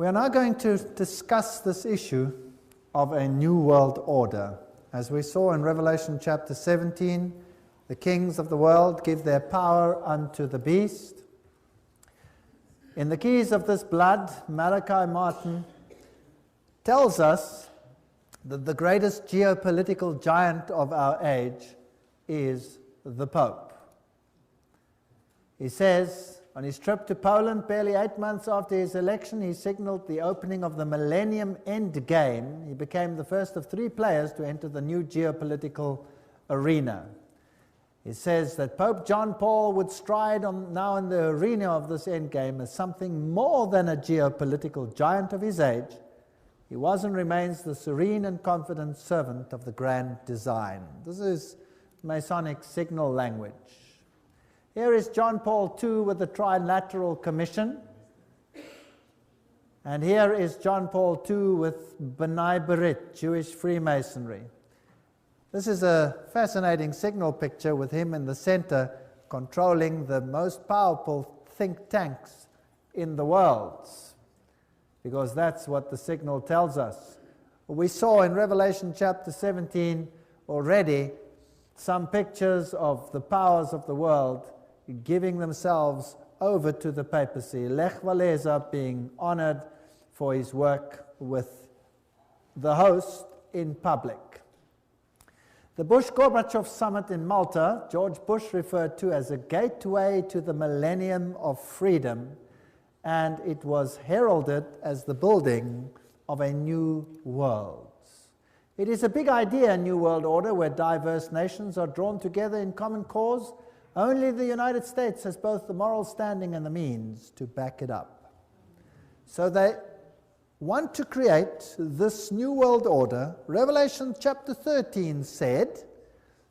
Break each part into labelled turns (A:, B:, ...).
A: We are now going to discuss this issue of a new world order. As we saw in Revelation chapter 17, the kings of the world give their power unto the beast. In the Keys of this Blood, Malachi Martin tells us that the greatest geopolitical giant of our age is the Pope. He says, on his trip to Poland, barely 8 months after his election, he signaled the opening of the Millennium End Game. He became the first of 3 players to enter the new geopolitical arena. He says that Pope John Paul would stride now in the arena of this endgame as something more than a geopolitical giant of his age. He was and remains the serene and confident servant of the grand design. This is Masonic signal language. Here is John Paul II with the Trilateral Commission. And here is John Paul II with B'nai B'rith, Jewish Freemasonry. This is a fascinating signal picture with him in the center controlling the most powerful think tanks in the world, because that's what the signal tells us. We saw in Revelation chapter 17 already some pictures of the powers of the world giving themselves over to the papacy. Lech Walesa being honored for his work with the host in public. The Bush-Gorbachev summit in Malta, George Bush referred to as a gateway to the millennium of freedom, and it was heralded as the building of a new world. It is a big idea, a new world order, where diverse nations are drawn together in common cause. Only the United States has both the moral standing and the means to back it up. So they want to create this new world order. Revelation chapter 13 said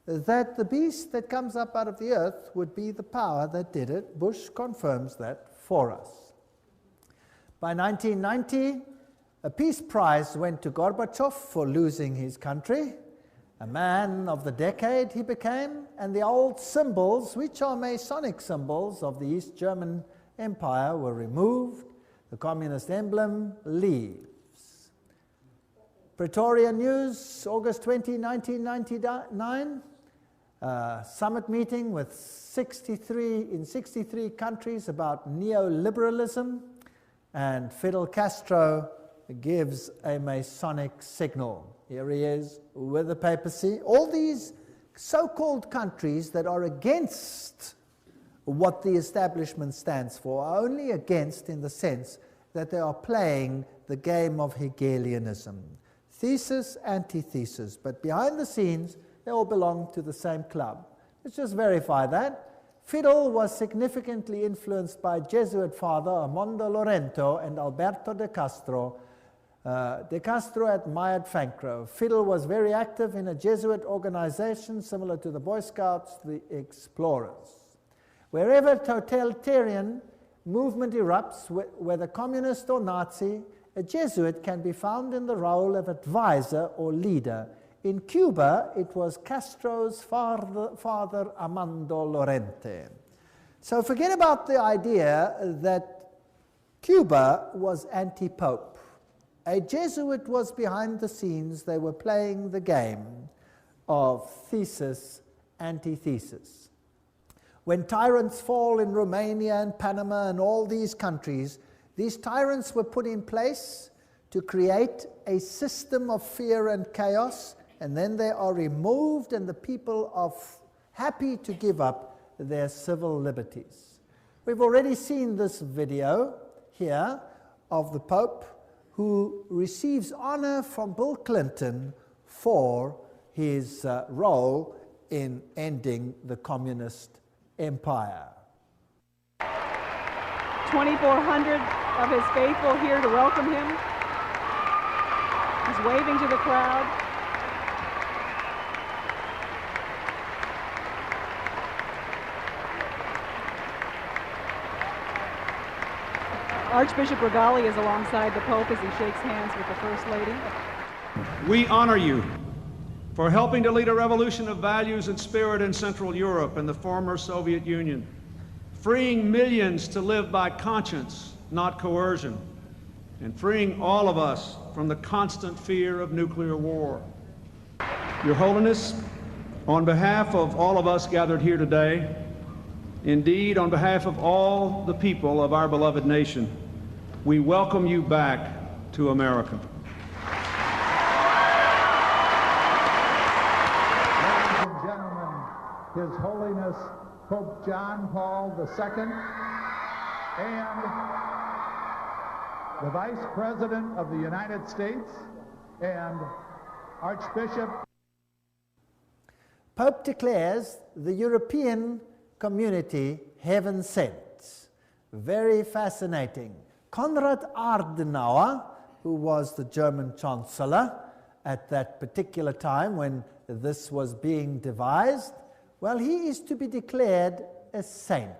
A: that the beast that comes up out of the earth would be the power that did it. Bush confirms that for us. By 1990, a peace prize went to Gorbachev for losing his country. A man of the decade he became, and the old symbols, which are Masonic symbols of the East German Empire, were removed. The communist emblem leaves. Pretoria News, August 20, 1999, summit meeting with 63 countries about neoliberalism, and Fidel Castro gives a Masonic signal. Here he is with the papacy. All these so-called countries that are against what the establishment stands for are only against in the sense that they are playing the game of Hegelianism. Thesis, antithesis, but behind the scenes, they all belong to the same club. Let's just verify that. Fidel was significantly influenced by Jesuit father Armando Lorente and Alberto de Castro. De Castro admired Fancro. Fidel was very active in a Jesuit organization similar to the Boy Scouts, the Explorers. Wherever totalitarian movement erupts, whether communist or Nazi, a Jesuit can be found in the role of advisor or leader. In Cuba, it was Castro's father Armando Lorente. So forget about the idea that Cuba was anti-pope. A Jesuit was behind the scenes. They were playing the game of thesis, antithesis. When tyrants fall in Romania and Panama and all these countries, these tyrants were put in place to create a system of fear and chaos, and then they are removed and the people are happy to give up their civil liberties. We've already seen this video here of the Pope who receives honor from Bill Clinton for his role in ending the communist empire.
B: 2,400 of his faithful here to welcome him. He's waving to the crowd. Archbishop Regali is alongside the Pope as he shakes hands with the First Lady.
C: We honor you for helping to lead a revolution of values and spirit in Central Europe and the former Soviet Union, freeing millions to live by conscience, not coercion, and freeing all of us from the constant fear of nuclear war. Your Holiness, on behalf of all of us gathered here today, indeed on behalf of all the people of our beloved nation, we welcome you back to America.
A: Ladies and gentlemen, His Holiness Pope John Paul II and the Vice President of the United States and Archbishop. Pope declares the European community heaven sent. Very fascinating. Konrad Adenauer, who was the German Chancellor at that particular time when this was being devised, well, he is to be declared a saint.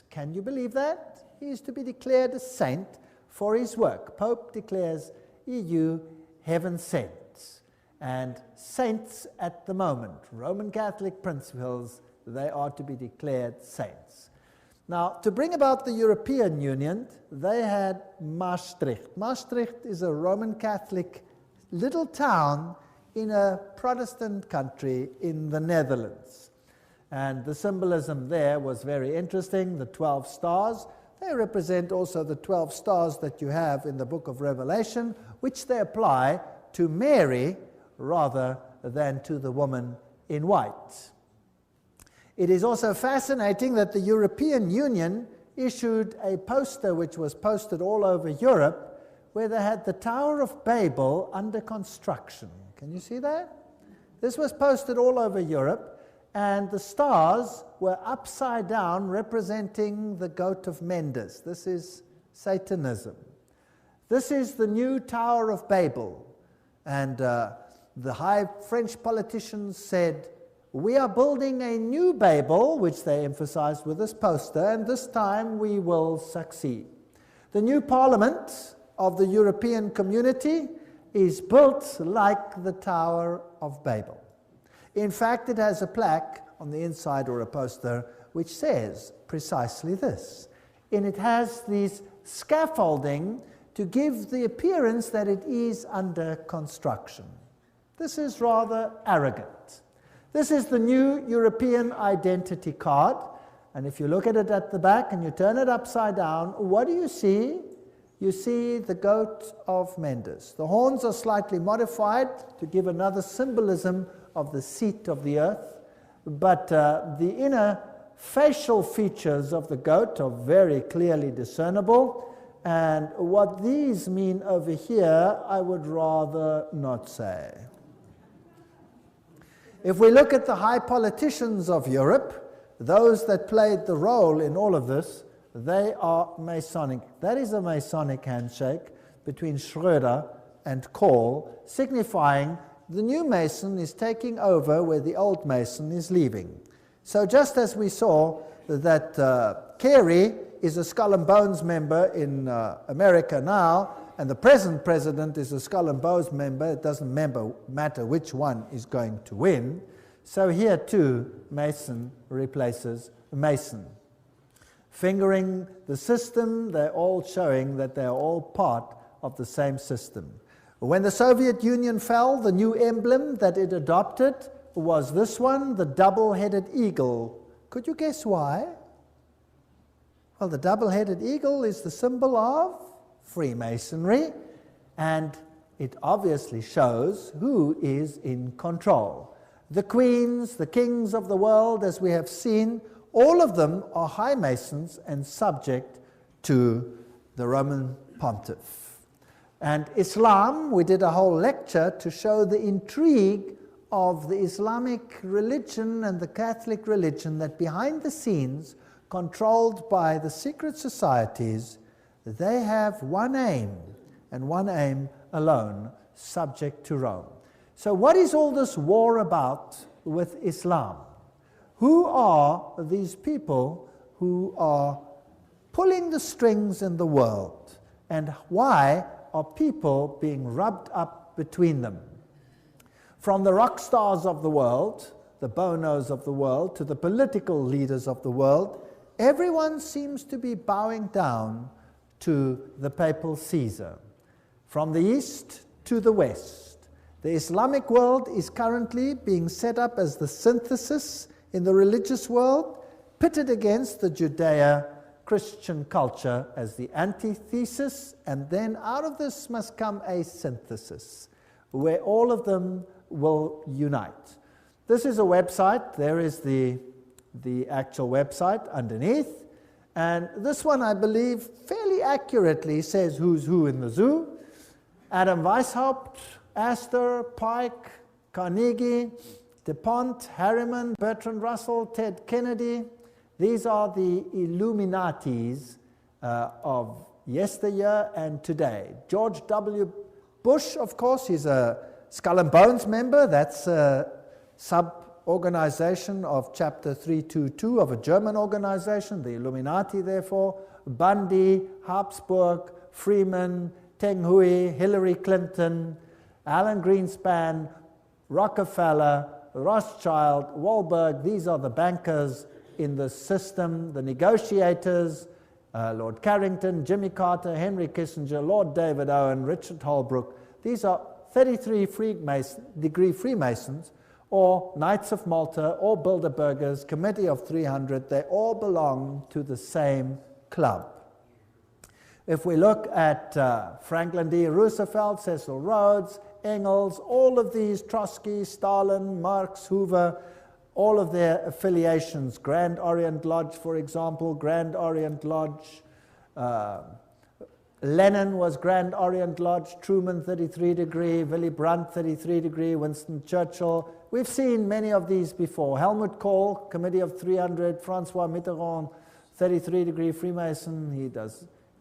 A: Can you believe that? He is to be declared a saint for his work. Pope declares EU heaven sent. And saints at the moment, Roman Catholic principles, they are to be declared saints. Now, to bring about the European Union, they had Maastricht. Maastricht is a Roman Catholic little town in a Protestant country in the Netherlands. And the symbolism there was very interesting. The 12 stars, they represent also the 12 stars that you have in the book of Revelation, which they apply to Mary rather than to the woman in white. It is also fascinating that the European Union issued a poster which was posted all over Europe where they had the Tower of Babel under construction. Can you see that? This was posted all over Europe, and the stars were upside down representing the goat of Mendes. This is Satanism. This is the new Tower of Babel. And the high French politicians said, we are building a new Babel, which they emphasized with this poster, and this time we will succeed. The new parliament of the European community is built like the Tower of Babel. In fact, it has a plaque on the inside or a poster which says precisely this. And it has these scaffolding to give the appearance that it is under construction. This is rather arrogant. This is the new European identity card, and if you look at it at the back and you turn it upside down, what do you see? You see the goat of Mendes. The horns are slightly modified to give another symbolism of the seat of the earth, but the inner facial features of the goat are very clearly discernible, and what these mean over here, I would rather not say. If we look at the high politicians of Europe, those that played the role in all of this, they are Masonic. That is a Masonic handshake between Schröder and Kohl, signifying the new Mason is taking over where the old Mason is leaving. So just as we saw that Kerry is a Skull and Bones member in America now, and the present president is a Skull and Bones member, it doesn't matter which one is going to win. So here too, Mason replaces Mason. Fingering the system, they're all showing that they're all part of the same system. When the Soviet Union fell, the new emblem that it adopted was this one, the double-headed eagle. Could you guess why? Well, the double-headed eagle is the symbol of Freemasonry, and it obviously shows who is in control. The queens, the kings of the world, as we have seen, all of them are high Masons and subject to the Roman Pontiff. And Islam, we did a whole lecture to show the intrigue of the Islamic religion and the Catholic religion, that behind the scenes, controlled by the secret societies, they have one aim, and one aim alone, subject to Rome. So what is all this war about with Islam? Who are these people who are pulling the strings in the world? And why are people being rubbed up between them? From the rock stars of the world, the Bonos of the world, to the political leaders of the world, everyone seems to be bowing down to the papal Caesar. from the east to the west. The Islamic world is currently being set up as the synthesis in the religious world, pitted against the Judeo-Christian culture as the antithesis, and then out of this must come a synthesis, where all of them will unite. This is a website. There is the actual website underneath. And this one, I believe, fairly accurately says who's who in the zoo. Adam Weishaupt, Astor, Pike, Carnegie, DuPont, Harriman, Bertrand Russell, Ted Kennedy. These are the Illuminatis of yesteryear and today. George W. Bush, of course, he's a Skull and Bones member. That's a sub-organization of Chapter 322 of a German organization, the Illuminati, therefore. Bundy, Habsburg, Freeman, Teng Hui, Hillary Clinton, Alan Greenspan, Rockefeller, Rothschild, Wahlberg. These are the bankers in the system, the negotiators, Lord Carrington, Jimmy Carter, Henry Kissinger, Lord David Owen, Richard Holbrooke. These are 33-degree Freemasons, or Knights of Malta, or Bilderbergers, Committee of 300. They all belong to the same club. If we look at Franklin D. Roosevelt, Cecil Rhodes, Engels, all of these, Trotsky, Stalin, Marx, Hoover, all of their affiliations, Grand Orient Lodge, for example, Grand Orient Lodge, Lenin was Grand Orient Lodge, Truman 33 degree, Willy Brandt 33 degree, Winston Churchill. We've seen many of these before. Helmut Kohl, Committee of 300, Francois Mitterrand, 33 degree Freemason.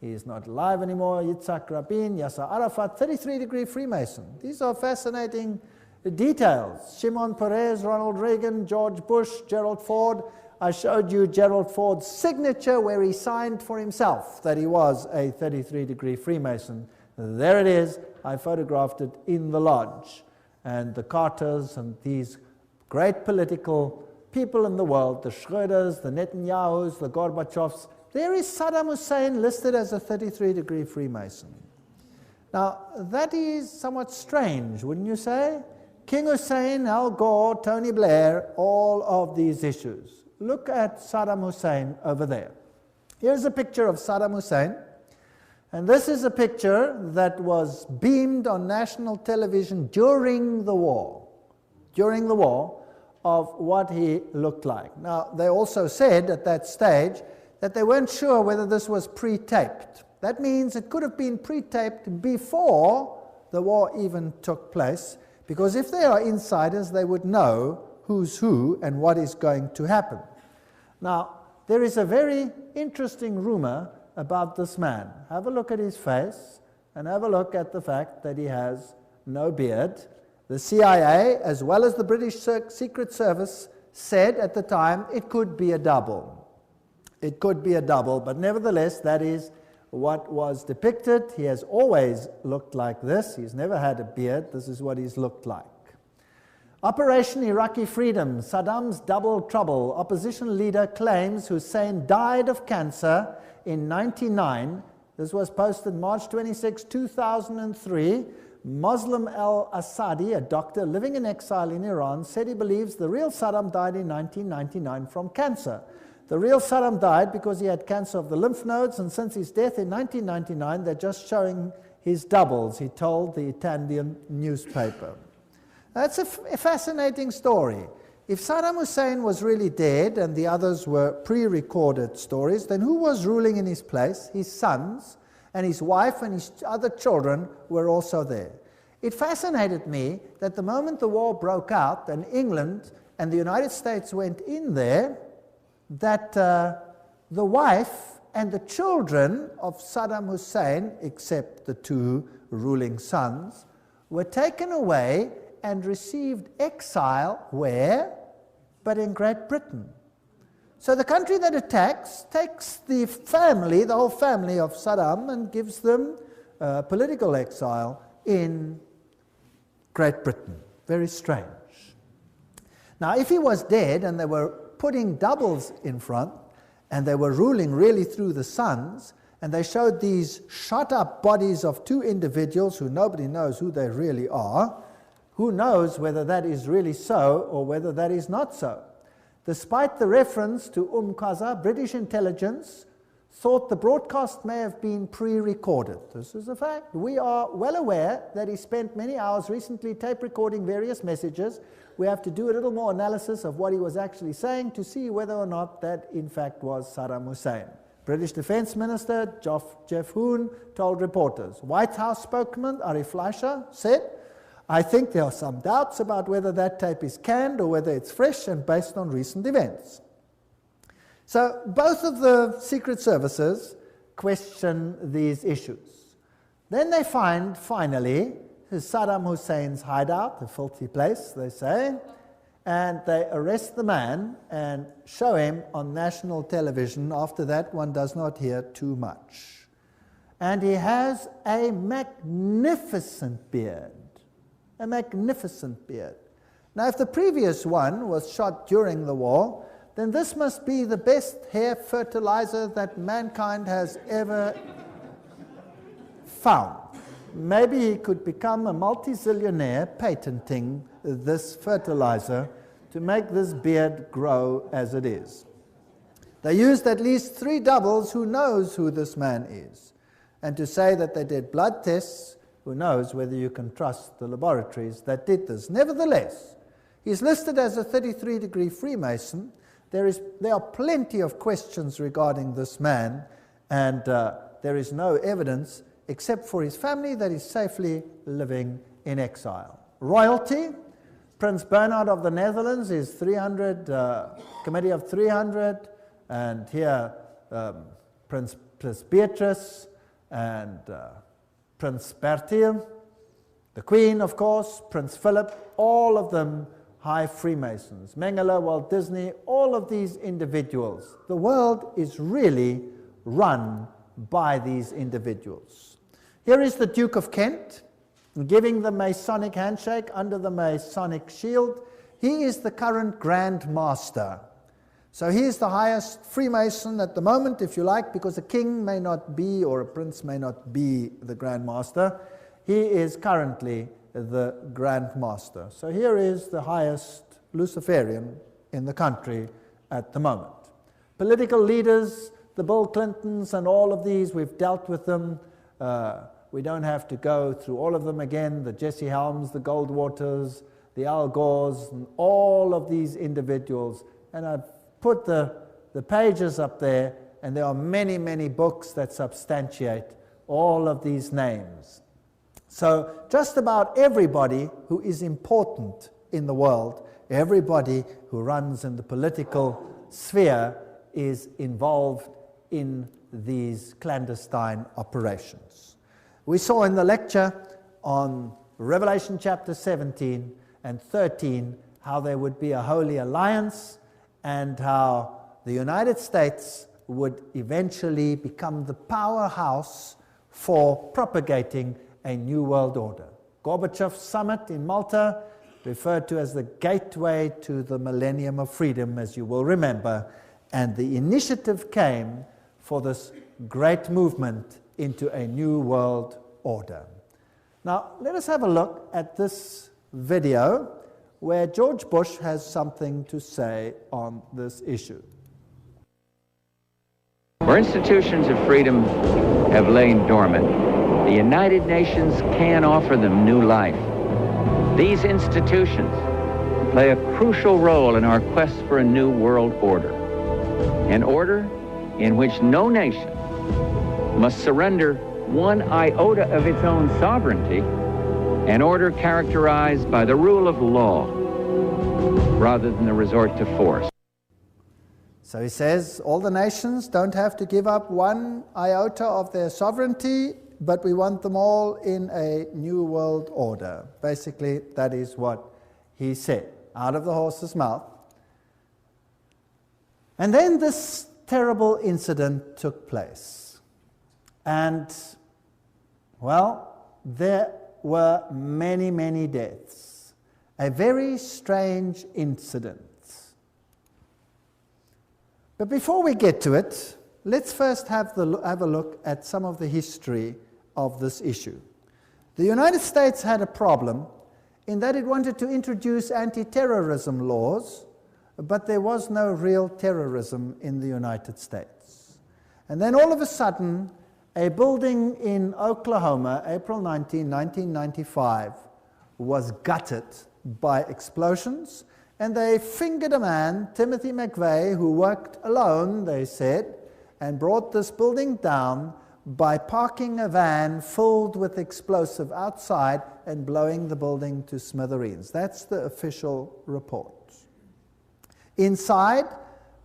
A: He is not alive anymore. Yitzhak Rabin, Yasser Arafat, 33 degree Freemason. These are fascinating details. Shimon Peres, Ronald Reagan, George Bush, Gerald Ford. I showed you Gerald Ford's signature where he signed for himself that he was a 33 degree Freemason. There it is. I photographed it in the lodge. And the Carters and these great political people in the world, the Schröders, the Netanyahus, the Gorbachevs, there is Saddam Hussein listed as a 33 degree Freemason. Now, that is somewhat strange, wouldn't you say? King Hussein, Al Gore, Tony Blair, all of these issues. Look at Saddam Hussein over there. Here's a picture of Saddam Hussein. And this is a picture that was beamed on national television during the war. During the war, of what he looked like. Now, they also said at that stage that they weren't sure whether this was pre-taped. That means it could have been pre-taped before the war even took place, because if they are insiders, they would know who's who and what is going to happen. Now, there is a very interesting rumor about this man. Have a look at his face, and have a look at the fact that he has no beard. The CIA, as well as the British Secret Service, said at the time it could be a double. It could be a double, but nevertheless, that is what was depicted. He has always looked like this. He's never had a beard. This is what he's looked like. Operation Iraqi Freedom, Saddam's double trouble. Opposition leader claims Hussein died of cancer in 1999. This was posted March 26, 2003. Muslim al-Assadi, a doctor living in exile in Iran, said he believes the real Saddam died in 1999 from cancer. The real Saddam died because he had cancer of the lymph nodes, and since his death in 1999, they're just showing his doubles, he told the Italian newspaper. That's a fascinating story. If Saddam Hussein was really dead and the others were pre-recorded stories, then who was ruling in his place? His sons, and his wife and his other children were also there. It fascinated me that the moment the war broke out and England and the United States went in there, that the wife and the children of Saddam Hussein, except the two ruling sons, were taken away and received exile where? But in Great Britain. So the country that attacks takes the family, the whole family of Saddam, and gives them political exile in Great Britain. Very strange. Now, if he was dead and they were putting doubles in front, and they were ruling really through the sons, and they showed these shot up bodies of two individuals who nobody knows who they really are. Who knows whether that is really so or whether that is not so? Despite the reference to Qaza, British intelligence thought the broadcast may have been pre-recorded. This is a fact. We are well aware that he spent many hours recently tape recording various messages. We have to do a little more analysis of what he was actually saying to see whether or not that in fact was Saddam Hussein. British Defense Minister Jeff Hoon told reporters. White House spokesman Ari Fleischer said, "I think there are some doubts about whether that tape is canned or whether it's fresh and based on recent events." So both of the secret services question these issues. Then they find, finally, Saddam Hussein's hideout, a filthy place, they say, and they arrest the man and show him on national television. After that, one does not hear too much. And he has a magnificent beard. A magnificent beard. Now, if the previous one was shot during the war, then this must be the best hair fertilizer that mankind has ever found. Maybe he could become a multi-zillionaire patenting this fertilizer to make this beard grow as it is. They used at least 3 doubles. Who knows who this man is? And to say that they did blood tests, who knows whether you can trust the laboratories that did this. Nevertheless, he's listed as a 33-degree Freemason. There are plenty of questions regarding this man, and there is no evidence except for his family that is safely living in exile. Royalty, Prince Bernhard of the Netherlands is 300, Committee of 300, and here Prince Beatrice and Prince Bertil, the Queen, of course, Prince Philip, all of them high Freemasons. Mengele, Walt Disney, all of these individuals. The world is really run by these individuals. Here is the Duke of Kent giving the Masonic handshake under the Masonic shield. He is the current Grand Master. So he is the highest Freemason at the moment, if you like, because a king may not be, or a prince may not be the Grand Master. He is currently the Grand Master. So here is the highest Luciferian in the country at the moment. Political leaders, the Bill Clintons and all of these, we've dealt with them. We don't have to go through all of them again, the Jesse Helms, the Goldwaters, the Al Gores, and all of these individuals. And I've put the pages up there, and there are many, many books that substantiate all of these names. So just about everybody who is important in the world, everybody who runs in the political sphere is involved in these clandestine operations. We saw in the lecture on Revelation chapter 17 and 13 how there would be a holy alliance and how the United States would eventually become the powerhouse for propagating a new world order. Gorbachev summit in Malta, referred to as the gateway to the millennium of freedom, as you will remember, and the initiative came for this great movement into a new world order. Now, let us have a look at this video where George Bush has something to say on this issue.
D: Where institutions of freedom have lain dormant, the United Nations can offer them new life. These institutions play a crucial role in our quest for a new world order, an order in which no nation must surrender one iota of its own sovereignty, an order characterized by the rule of law rather than the resort to force.
A: So he says all the nations don't have to give up one iota of their sovereignty, but we want them all in a new world order. Basically, that is what he said, out of the horse's mouth. And then this terrible incident took place. And, well, there were many, many deaths. A very strange incident. But before we get to it, let's first have a look at some of the history of this issue. The United States had a problem in that it wanted to introduce anti-terrorism laws, but there was no real terrorism in the United States. And then all of a sudden, a building in Oklahoma, April 19, 1995, was gutted by explosions, and they fingered a man, Timothy McVeigh, who worked alone, they said, and brought this building down by parking a van filled with explosive outside and blowing the building to smithereens. That's the official report. Inside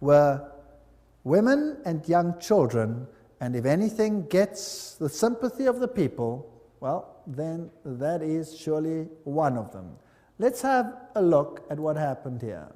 A: were women and young children, and if anything gets the sympathy of the people, well, then that is surely one of them. Let's have a look at what happened here.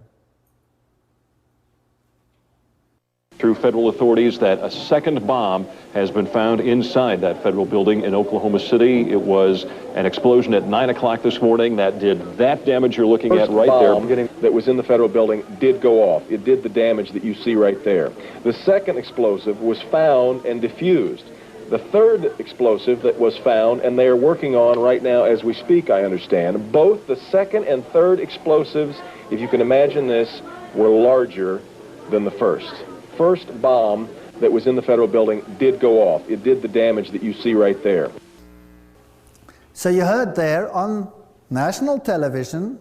E: Through federal authorities that a second bomb has been found inside that federal building in Oklahoma City. It was an explosion at 9 o'clock this morning that did that damage you're looking at right there.
F: That was in the federal building did go off. It did the damage that you see right there. The second explosive was found and diffused. The third explosive that was found, and they are working on right now as we speak, I understand, both the second and third explosives, if you can imagine this, were larger than the first. First bomb that was in the federal building did go off. It did the damage that you see right there.
A: So you heard there on national television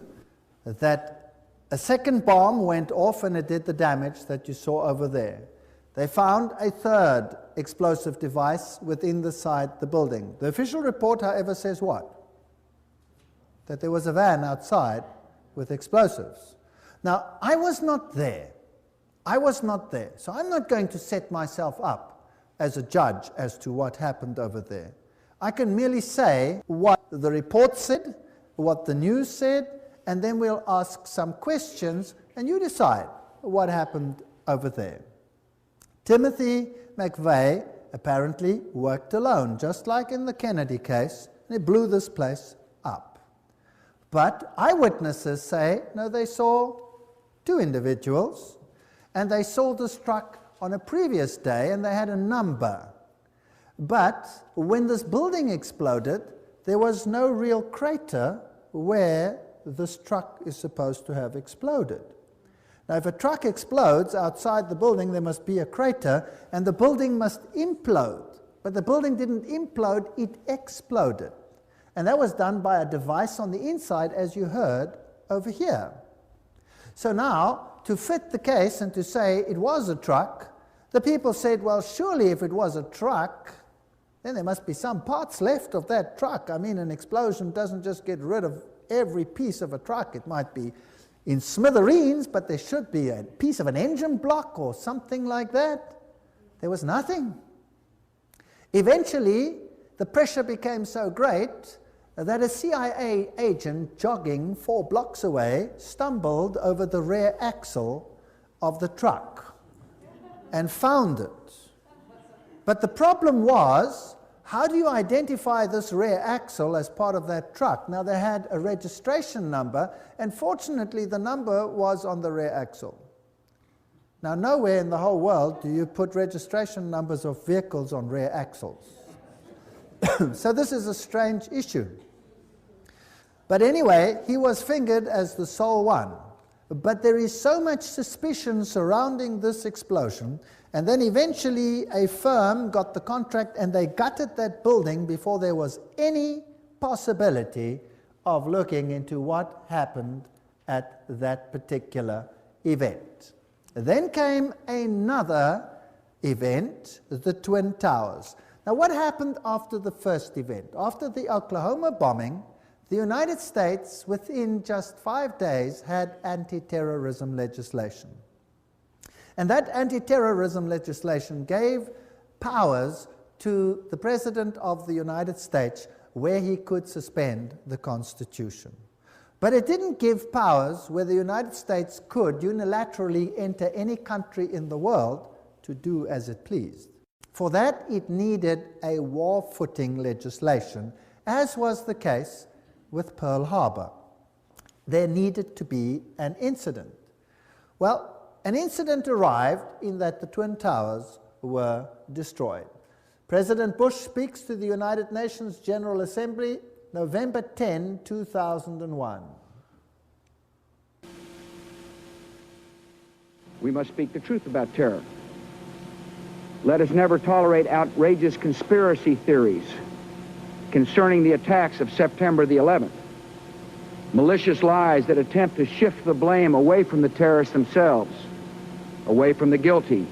A: that a second bomb went off and it did the damage that you saw over there. They found a third explosive device within the building. The official report, however, says what? That there was a van outside with explosives. Now, I was not there. So I'm not going to set myself up as a judge as to what happened over there. I can merely say what the report said, what the news said, and then we'll ask some questions, and you decide what happened over there. Timothy McVeigh apparently worked alone, just like in the Kennedy case, and he blew this place up. But eyewitnesses say, no, they saw two individuals, and they saw this truck on a previous day, and they had a number. But when this building exploded, there was no real crater where this truck is supposed to have exploded. Now, if a truck explodes outside the building, there must be a crater, and the building must implode. But the building didn't implode, it exploded. And that was done by a device on the inside, as you heard over here. So now, to fit the case and to say it was a truck, the people said, well, surely if it was a truck, then there must be some parts left of that truck. I mean, an explosion doesn't just get rid of every piece of a truck. It might be in smithereens, but there should be a piece of an engine block or something like that. There was nothing. Eventually, the pressure became so great that a CIA agent jogging 4 blocks away stumbled over the rear axle of the truck and found it. But the problem was, how do you identify this rear axle as part of that truck? Now, they had a registration number, and fortunately the number was on the rear axle. Now, nowhere in the whole world do you put registration numbers of vehicles on rear axles. So this is a strange issue. But anyway, he was fingered as the sole one. But there is so much suspicion surrounding this explosion, and then eventually a firm got the contract and they gutted that building before there was any possibility of looking into what happened at that particular event. Then came another event, the Twin Towers. Now, what happened after the first event? After the Oklahoma bombing, the United States, within just 5 days, had anti-terrorism legislation. And that anti-terrorism legislation gave powers to the President of the United States where he could suspend the Constitution. But it didn't give powers where the United States could unilaterally enter any country in the world to do as it pleased. For that, it needed a war-footing legislation, as was the case with Pearl Harbor. There needed to be an incident. Well, an incident arrived in that the Twin Towers were destroyed. President Bush speaks to the United Nations General Assembly, November 10, 2001.
G: We must speak the truth about terror. Let us never tolerate outrageous conspiracy theories concerning the attacks of September the 11th. Malicious lies that attempt to shift the blame away from the terrorists themselves, away from the guilty.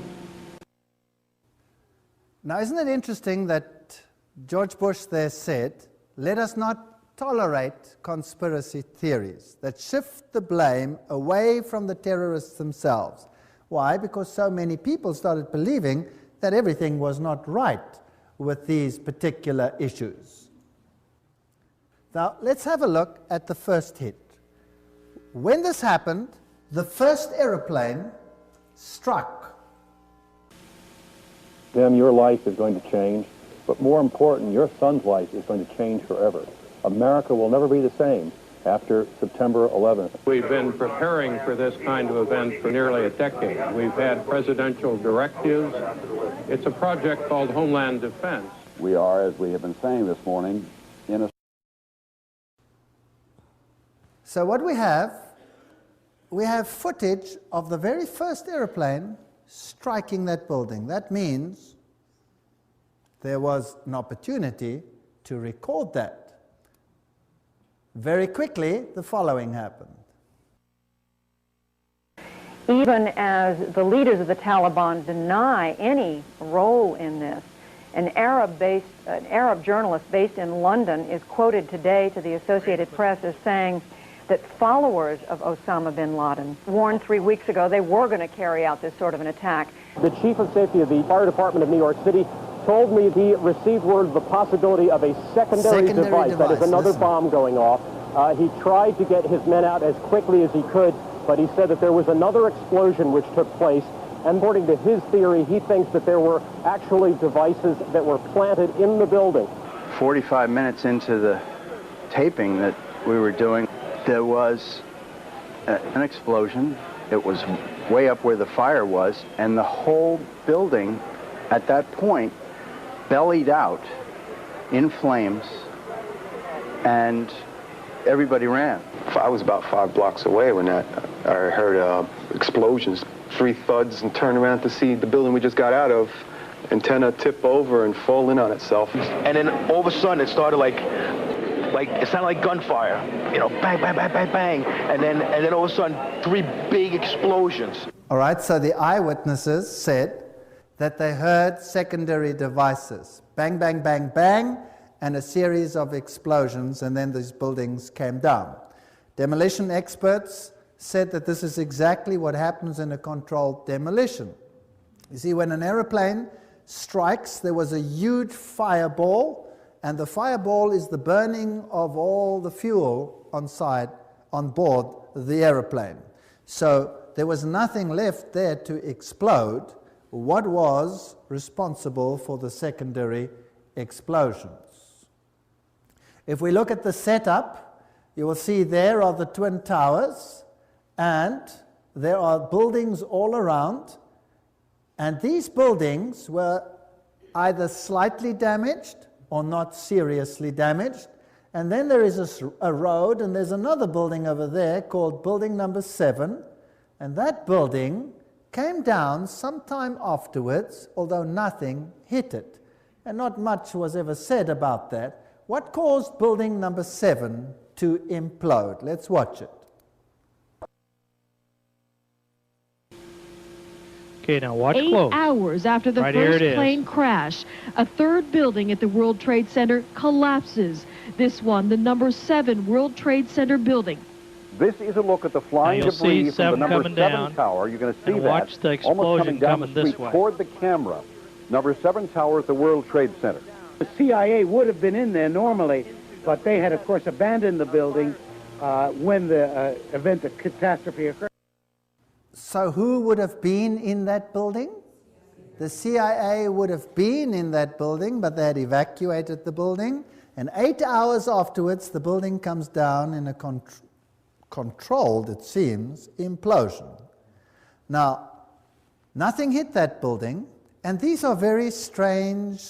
A: Now, isn't it interesting that George Bush there said, let us not tolerate conspiracy theories that shift the blame away from the terrorists themselves. Why? Because so many people started believing that everything was not right with these particular issues. Now, let's have a look at the first hit. When this happened, the first aeroplane struck.
H: Tim, your life is going to change, but more important, your son's life is going to change forever. America will never be the same after September 11th.
I: We've been preparing for this kind of event for nearly a decade. We've had presidential directives. It's a project called Homeland Defense.
H: We are, as we have been saying this morning, in a...
A: So what we have footage of the very first airplane striking that building. That means there was an opportunity to record that. Very quickly, the following happened.
J: Even as the leaders of the Taliban deny any role in this, an Arab journalist based in London is quoted today to the Associated Press as saying that followers of Osama bin Laden warned 3 weeks ago they were going to carry out this sort of an attack.
K: The chief of safety of the fire department of New York City told me he received word of the possibility of a secondary device, that is another bomb going off. He tried to get his men out as quickly as he could, but he said that there was another explosion which took place. And according to his theory, he thinks that there were actually devices that were planted in the building.
L: 45 minutes into the taping that we were doing, there was an explosion. It was way up where the fire was, and the whole building at that point bellied out in flames, and everybody ran.
M: I was about 5 blocks away when I heard explosions, 3 thuds, and turned around to see the building we just got out of, antenna tip over and fall in on itself.
N: And then all of a sudden it started like it sounded like gunfire, you know, bang, bang, bang, bang, bang, and then all of a sudden 3 big explosions.
A: All right, so the eyewitnesses said that they heard secondary devices, bang, bang, bang, bang, and a series of explosions, and then these buildings came down. Demolition experts said that this is exactly what happens in a controlled demolition. You see, when an aeroplane strikes, there was a huge fireball, and the fireball is the burning of all the fuel on board the aeroplane. So there was nothing left there to explode. What was responsible for the secondary explosions? If we look at the setup, you will see there are the Twin Towers, and there are buildings all around, and these buildings were either slightly damaged or not seriously damaged. And then there is a road, and there's another building over there called building number 7, and that building came down sometime afterwards, although nothing hit it. And not much was ever said about that. What caused building number 7 to implode? Let's watch it.
O: Okay, now watch
P: 8
O: close.
P: hours after the first plane crash, a third building at the World Trade Center collapses. This one, the number 7 World Trade Center building.
H: This is a look at the flying debris from the number 7 tower. You're going to see that
O: watch the explosion
H: almost coming down the
O: this
H: street
O: way.
H: toward the camera. Number 7 tower at the World Trade Center.
Q: The CIA would have been in there normally, but they had, of course, abandoned the building when the event of catastrophe occurred.
A: So who would have been in that building? The CIA would have been in that building, but they had evacuated the building. And 8 hours afterwards, the building comes down in a controlled, it seems, implosion. Now, nothing hit that building, And these are very strange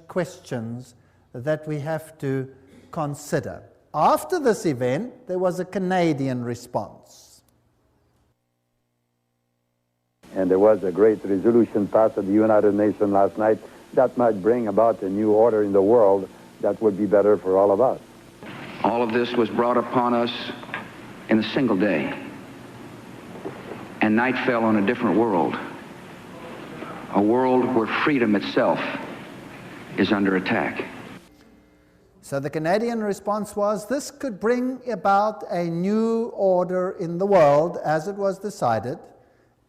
A: questions that we have to consider. After this event, there was a Canadian response.
O: And there was a great resolution passed at the United Nations last night that might bring about a new order in the world that would be better for all of us.
L: All of this was brought upon us in a single day. And night fell on a different world. A world where freedom itself is under attack.
A: So the Canadian response was this could bring about a new order in the world as it was decided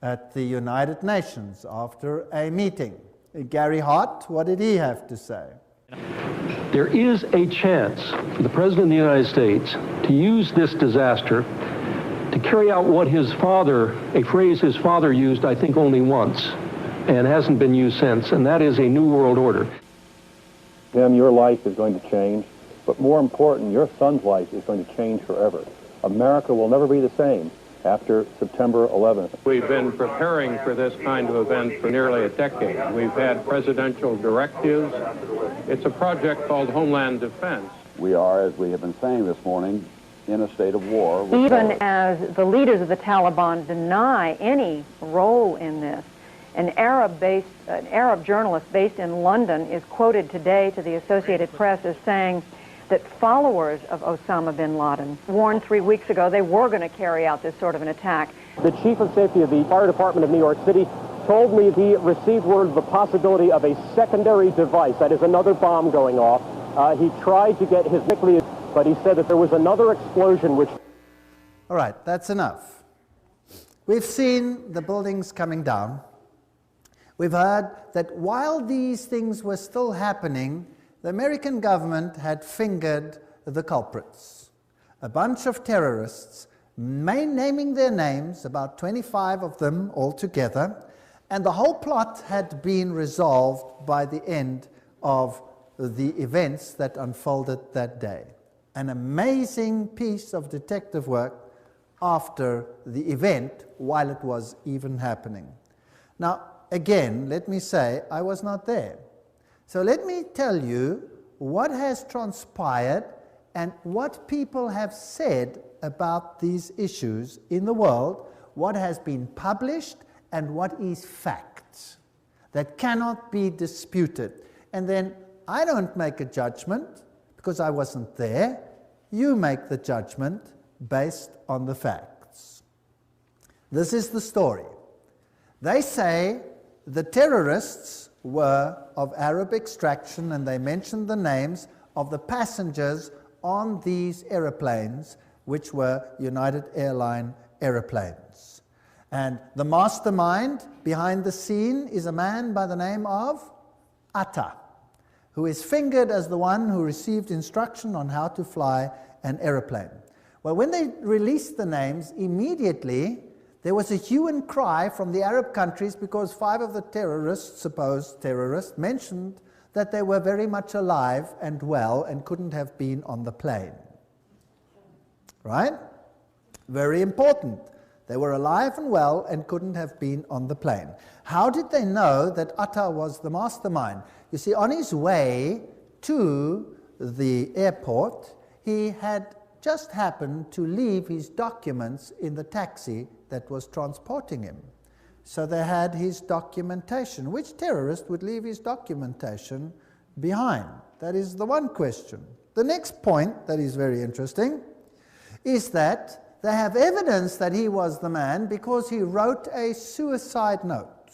A: at the United Nations after a meeting. Gary Hart, what did he have to say?
R: There is a chance for the President of the United States to use this disaster to carry out what his father, a phrase his father used, I think, only once, and hasn't been used since, and that is a new world order.
H: Tim, your life is going to change, but more important, your son's life is going to change forever. America will never be the same after September 11th.
I: We've been preparing for this kind of event for nearly a decade. We've had presidential directives. It's a project called Homeland Defense.
S: We are, as we have been saying this morning, in a state of war.
J: Even as the leaders of the Taliban deny any role in this, an Arab journalist based in London is quoted today to the Associated Press as saying that followers of Osama bin Laden warned 3 weeks ago they were going to carry out this sort of an attack.
K: The chief of safety of the fire department of New York City told me he received word of the possibility of a secondary device, that is another bomb going off. He tried to get his nuclear, but he said that there was another explosion which...
A: All right, that's enough. We've seen the buildings coming down. We've heard that while these things were still happening, the American government had fingered the culprits. A bunch of terrorists, naming their names, about 25 of them altogether, and the whole plot had been resolved by the end of the events that unfolded that day. An amazing piece of detective work after the event, while it was even happening. Now, again, let me say, I was not there. So let me tell you what has transpired and what people have said about these issues in the world, what has been published and what is fact that cannot be disputed. And then I don't make a judgment because I wasn't there. You make the judgment based on the facts. This is the story. They say the terrorists were of Arab extraction, and they mentioned the names of the passengers on these aeroplanes, which were United Airlines aeroplanes. And the mastermind behind the scene is a man by the name of Atta, who is fingered as the one who received instruction on how to fly an aeroplane. Well, when they released the names, immediately there was a hue and cry from the Arab countries because 5 of the terrorists, supposed terrorists, mentioned that they were very much alive and well and couldn't have been on the plane. Right? Very important. They were alive and well and couldn't have been on the plane. How did they know that Atta was the mastermind? You see, on his way to the airport, he had just happened to leave his documents in the taxi that was transporting him. So they had his documentation. Which terrorist would leave his documentation behind? That is the one question. The next point that is very interesting is that they have evidence that he was the man because he wrote a suicide note.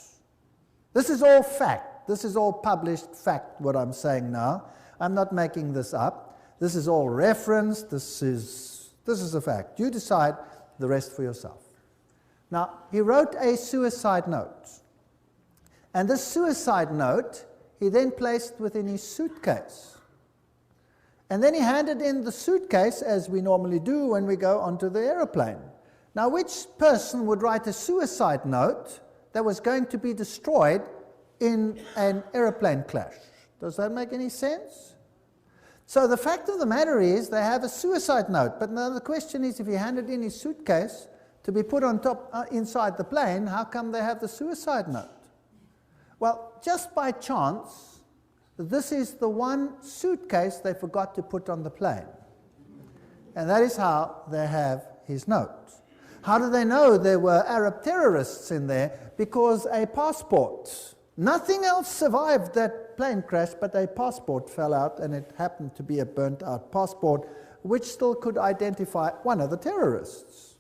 A: This is all fact. This is all published fact, what I'm saying now. I'm not making this up. This is all referenced. This is a fact. You decide the rest for yourself. Now, he wrote a suicide note. And this suicide note, he then placed within his suitcase. And then he handed in the suitcase, as we normally do when we go onto the aeroplane. Now, which person would write a suicide note that was going to be destroyed in an aeroplane crash? Does that make any sense? So the fact of the matter is they have a suicide note. But now the question is, if he handed in his suitcase to be put on top inside the plane, how come they have the suicide note? Well, just by chance, this is the one suitcase they forgot to put on the plane. And that is how they have his note. How do they know there were Arab terrorists in there? Because a passport. Nothing else survived that plane crash, but a passport fell out, and it happened to be a burnt-out passport, which still could identify one of the terrorists.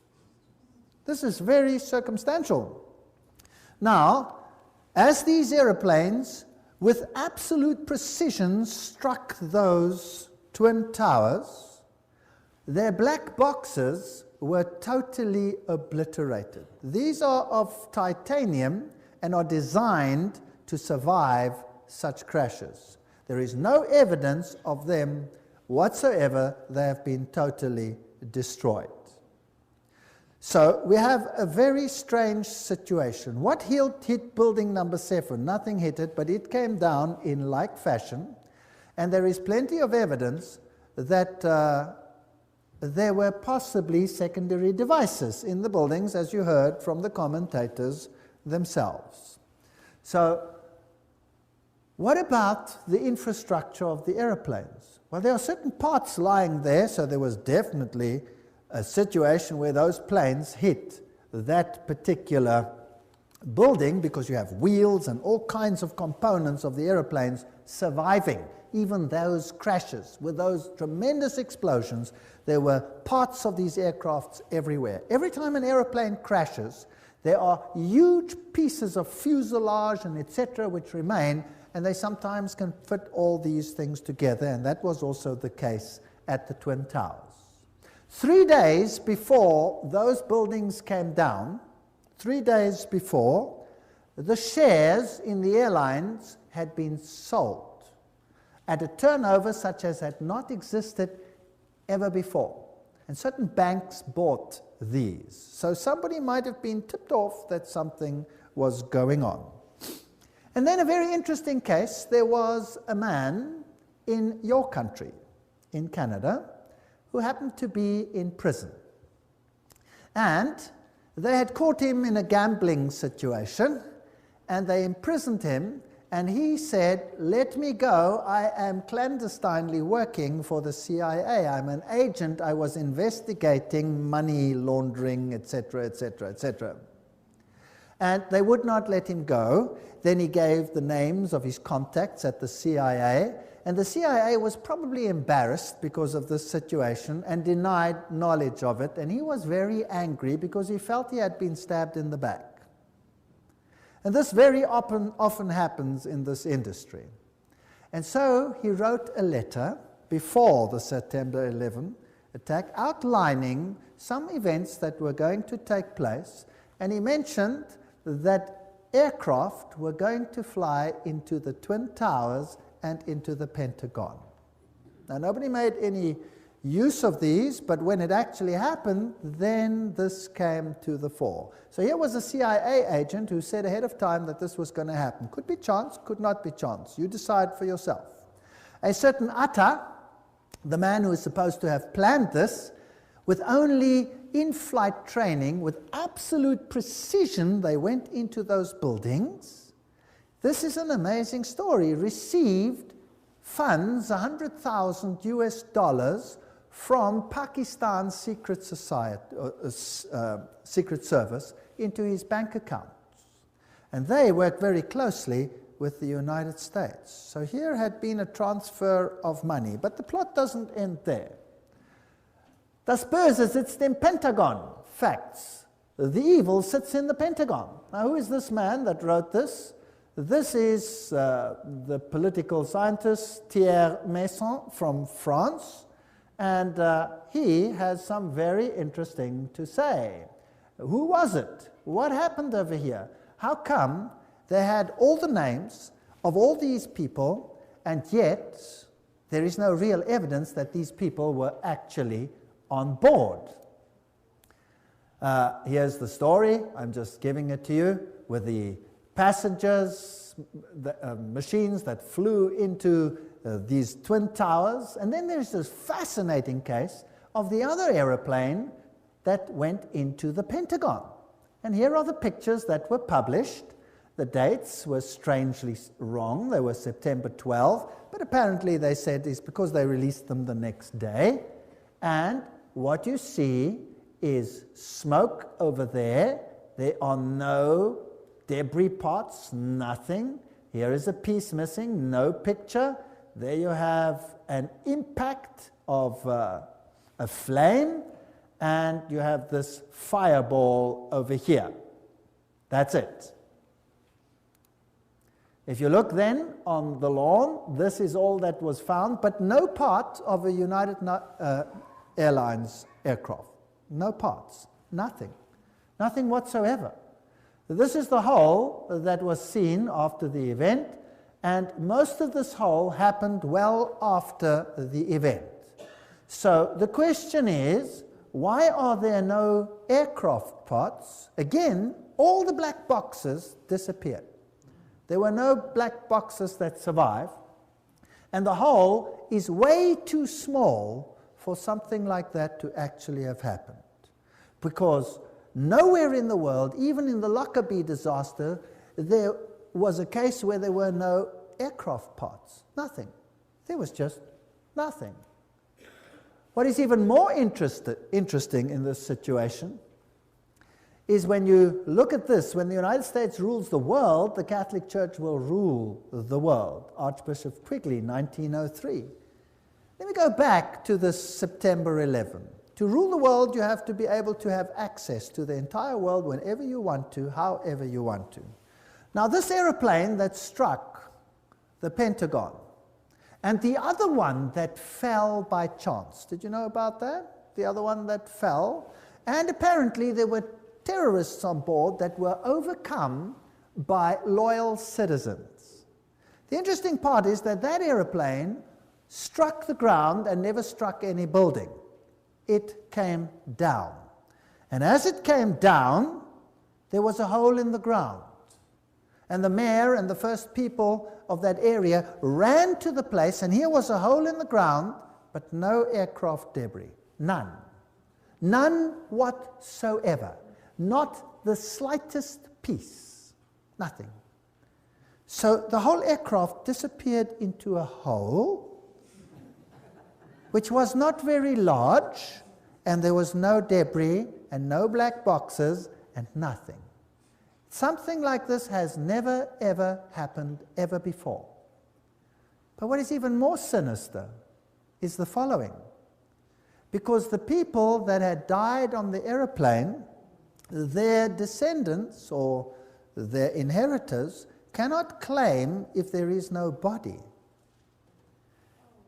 A: This is very circumstantial. Now, as these aeroplanes, with absolute precision, struck those twin towers, their black boxes were totally obliterated. These are of titanium and are designed to survive such crashes. There is no evidence of them whatsoever. They have been totally destroyed. So we have a very strange situation. What hit building number 7? Nothing hit it, but it came down in like fashion. And there is plenty of evidence that there were possibly secondary devices in the buildings, as you heard from the commentators themselves. So what about the infrastructure of the aeroplanes? Well, there are certain parts lying there, so there was definitely a situation where those planes hit that particular building, because you have wheels and all kinds of components of the aeroplanes surviving. Even those crashes with those tremendous explosions, there were parts of these aircrafts everywhere. Every time an aeroplane crashes, there are huge pieces of fuselage and etc. which remain, and they sometimes can fit all these things together, and that was also the case at the Twin Towers. 3 days before those buildings came down, 3 days before, the shares in the airlines had been sold at a turnover such as had not existed ever before. And certain banks bought these. So somebody might have been tipped off that something was going on. And then a very interesting case, there was a man in your country, in Canada, who happened to be in prison. And they had caught him in a gambling situation, and they imprisoned him, and he said, "Let me go, I am clandestinely working for the CIA. I'm an agent, I was investigating money laundering, etc., etc., etc." And they would not let him go. Then he gave the names of his contacts at the CIA, and the CIA was probably embarrassed because of this situation and denied knowledge of it, and he was very angry because he felt he had been stabbed in the back. And this very often happens in this industry. And so he wrote a letter before the September 11 attack outlining some events that were going to take place, and he mentioned that aircraft were going to fly into the Twin Towers and into the Pentagon. Now, nobody made any use of these, but when it actually happened, then this came to the fore. So here was a CIA agent who said ahead of time that this was going to happen. Could be chance, could not be chance. You decide for yourself. A certain Atta, the man who is supposed to have planned this, with only in-flight training, with absolute precision, they went into those buildings. This is an amazing story. Received funds, $100,000 US, from Pakistan's secret service into his bank accounts. And they worked very closely with the United States. So here had been a transfer of money, but the plot doesn't end there. Das Böse sitzt im Pentagon. Facts. The evil sits in the Pentagon. Now, who is this man that wrote this? This is the political scientist Thierry Meyssan from France, and he has some very interesting to say. Who was it? What happened over here? How come they had all the names of all these people, and yet there is no real evidence that these people were actually on board? Here's the story. I'm just giving it to you with the passengers, the machines that flew into these Twin Towers. And then there's this fascinating case of the other aeroplane that went into the Pentagon. And here are the pictures that were published. The dates were strangely wrong. They were September 12, but apparently they said it's because they released them the next day. And what you see is smoke over there. There are no debris pots, nothing. Here is a piece missing, no picture. There you have an impact of a flame, and you have this fireball over here. That's it. If you look then on the lawn, this is all that was found, but no part of a United Airlines aircraft. No parts, nothing. Nothing whatsoever. This is the hole that was seen after the event, and most of this hole happened well after the event. So the question is, why are there no aircraft parts? Again, all the black boxes disappeared. There were no black boxes that survived, and the hole is way too small for something like that to actually have happened. Because nowhere in the world, even in the Lockerbie disaster, there was a case where there were no aircraft parts. Nothing. There was just nothing. What is even more interesting in this situation is when you look at this, when the United States rules the world, the Catholic Church will rule the world. Archbishop Quigley, 1903. Let me go back to this September 11. To rule the world, you have to be able to have access to the entire world whenever you want to, however you want to. Now, this aeroplane that struck the Pentagon, and the other one that fell by chance, did you know about that? The other one that fell, and apparently there were terrorists on board that were overcome by loyal citizens. The interesting part is that that aeroplane struck the ground and never struck any building. It came down. And as it came down, there was a hole in the ground. And the mayor and the first people of that area ran to the place, and here was a hole in the ground, but no aircraft debris. None. None whatsoever. Not the slightest piece. Nothing. So the whole aircraft disappeared into a hole, which was not very large, and there was no debris and no black boxes and nothing. Something like this has never, ever happened ever before. But what is even more sinister is the following. Because the people that had died on the aeroplane, their descendants or their inheritors cannot claim if there is no body.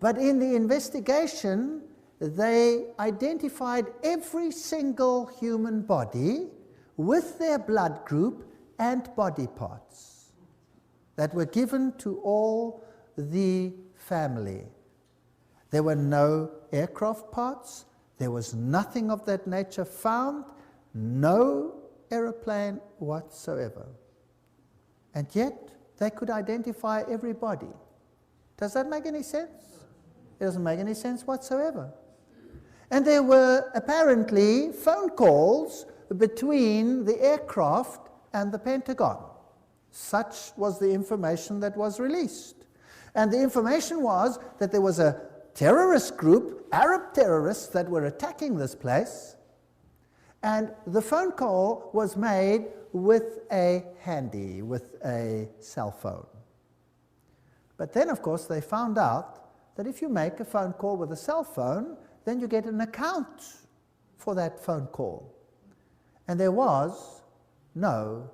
A: But in the investigation, they identified every single human body with their blood group and body parts that were given to all the family. There were no aircraft parts. There was nothing of that nature found. No aeroplane whatsoever. And yet, they could identify everybody. Does that make any sense? It doesn't make any sense whatsoever. And there were apparently phone calls between the aircraft and the Pentagon. Such was the information that was released. And the information was that there was a terrorist group, Arab terrorists, that were attacking this place. And the phone call was made with a handy, with a cell phone. But then, of course, they found out that if you make a phone call with a cell phone, then you get an account for that phone call. And there was no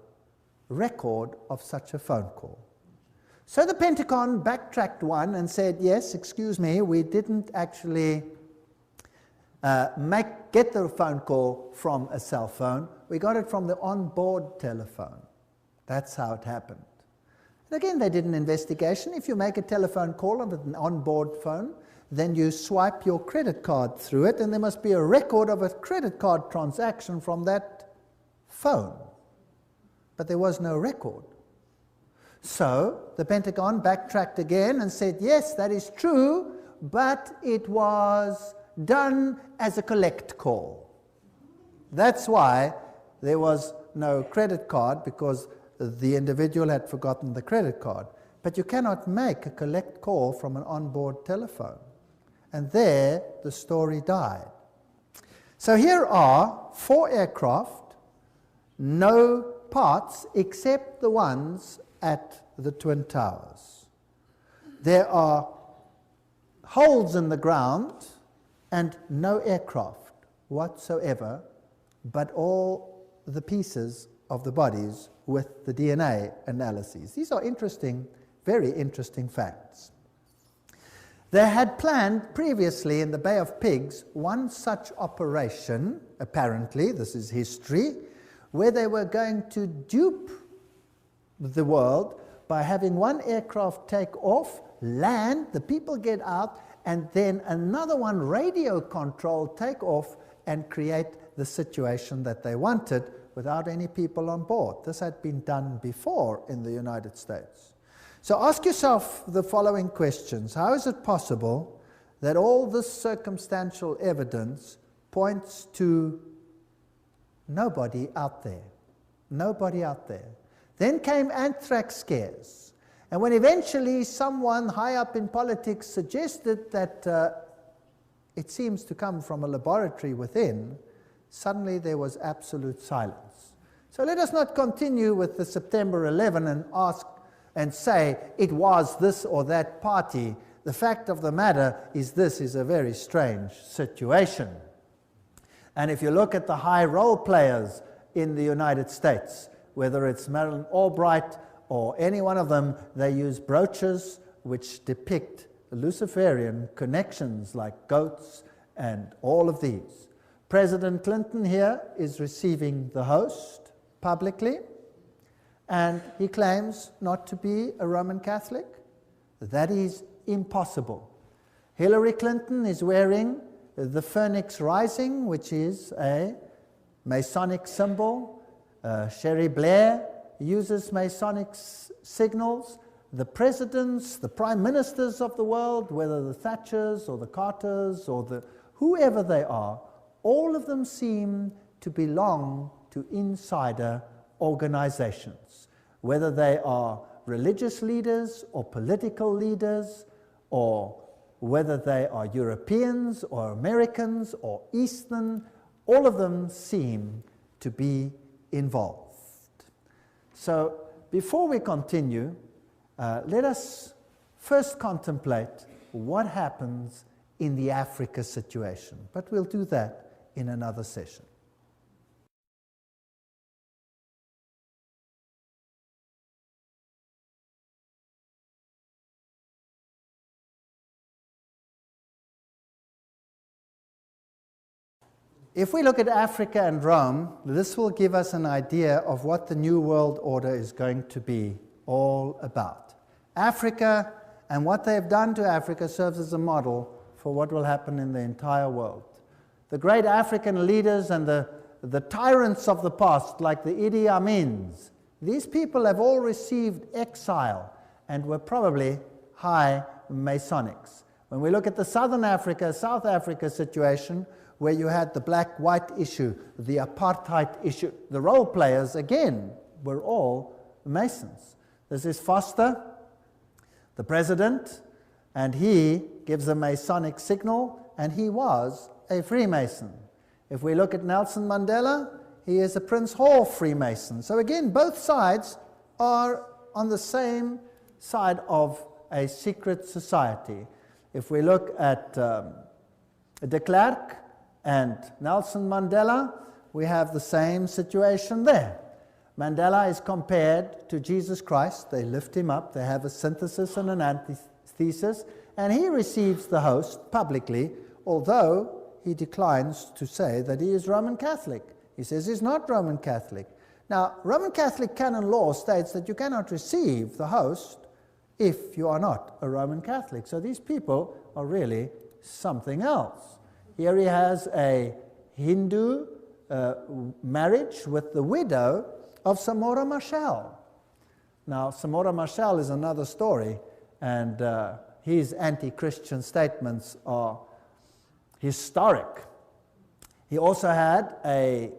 A: record of such a phone call. So the Pentagon backtracked one and said, yes, excuse me, we didn't actually get the phone call from a cell phone. We got it from the onboard telephone. That's how it happened. And again, they did an investigation. If you make a telephone call on an onboard phone, then you swipe your credit card through it, and there must be a record of a credit card transaction from that phone. But there was no record. So the Pentagon backtracked again and said, yes, that is true, but it was done as a collect call. That's why there was no credit card, because the individual had forgotten the credit card. But you cannot make a collect call from an onboard telephone. And there, the story died. So here are 4 aircraft, no parts except the ones at the Twin Towers. There are holes in the ground and no aircraft whatsoever, but all the pieces of the bodies with the DNA analyses. These are interesting, very interesting facts. They had planned previously in the Bay of Pigs one such operation, apparently, this is history, where they were going to dupe the world by having one aircraft take off, land, the people get out, and then another one radio controlled take off and create the situation that they wanted without any people on board. This had been done before in the United States. So ask yourself the following questions. How is it possible that all this circumstantial evidence points to nobody out there? Nobody out there. Then came anthrax scares. And when eventually someone high up in politics suggested that it seems to come from a laboratory within, suddenly there was absolute silence. So let us not continue with the September 11 and ask and say it was this or that party. The fact of the matter is this is a very strange situation. And if you look at the high role players in the United States, whether it's Madeleine Albright or any one of them, they use brooches which depict Luciferian connections like goats and all of these. President Clinton here is receiving the host publicly, and he claims not to be a Roman Catholic. That is impossible. Hillary Clinton is wearing the Phoenix Rising, which is a Masonic symbol. Sherry Blair uses Masonic signals. The presidents, the prime ministers of the world, whether the Thatchers or the Carters or the whoever they are, all of them seem to belong to insider organizations, whether they are religious leaders or political leaders, or whether they are Europeans or Americans or Eastern, all of them seem to be involved. So before we continue, let us first contemplate what happens in the Africa situation, but we'll do that in another session. If we look at Africa and Rome, this will give us an idea of what the New World Order is going to be all about. Africa and what they've done to Africa serves as a model for what will happen in the entire world. The great African leaders and the tyrants of the past, like the Idi Amins, these people have all received exile and were probably high Masonics. When we look at the Southern Africa, South Africa situation, where you had the black-white issue, the apartheid issue, the role players, again, were all Masons. This is Foster, the president, and he gives a Masonic signal, and he was a Freemason. If we look at Nelson Mandela, he is a Prince Hall Freemason. So again, both sides are on the same side of a secret society. If we look at de Klerk and Nelson Mandela, we have the same situation there. Mandela is compared to Jesus Christ. They lift him up. They have a synthesis and an antithesis, and he receives the host publicly, although he declines to say that he is Roman Catholic. He says he's not Roman Catholic. Now, Roman Catholic canon law states that you cannot receive the host if you are not a Roman Catholic. So these people are really something else. Here he has a Hindu marriage with the widow of Samora Machel. Now, Samora Machel is another story, and his anti-Christian statements are historic. He also had a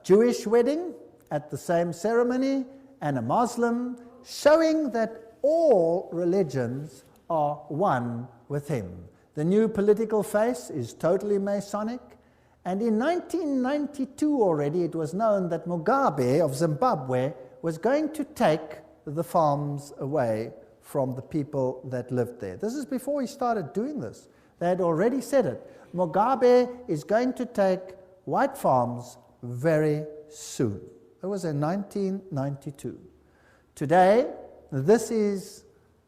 A: Jewish wedding at the same ceremony, and a Muslim, showing that all religions are one with him. The new political face is totally Masonic, and in 1992 already it was known that Mugabe of Zimbabwe was going to take the farms away from the people that lived there. This is before he started doing this. They had already said it. Mugabe is going to take white farms very soon. It was in 1992. Today, this is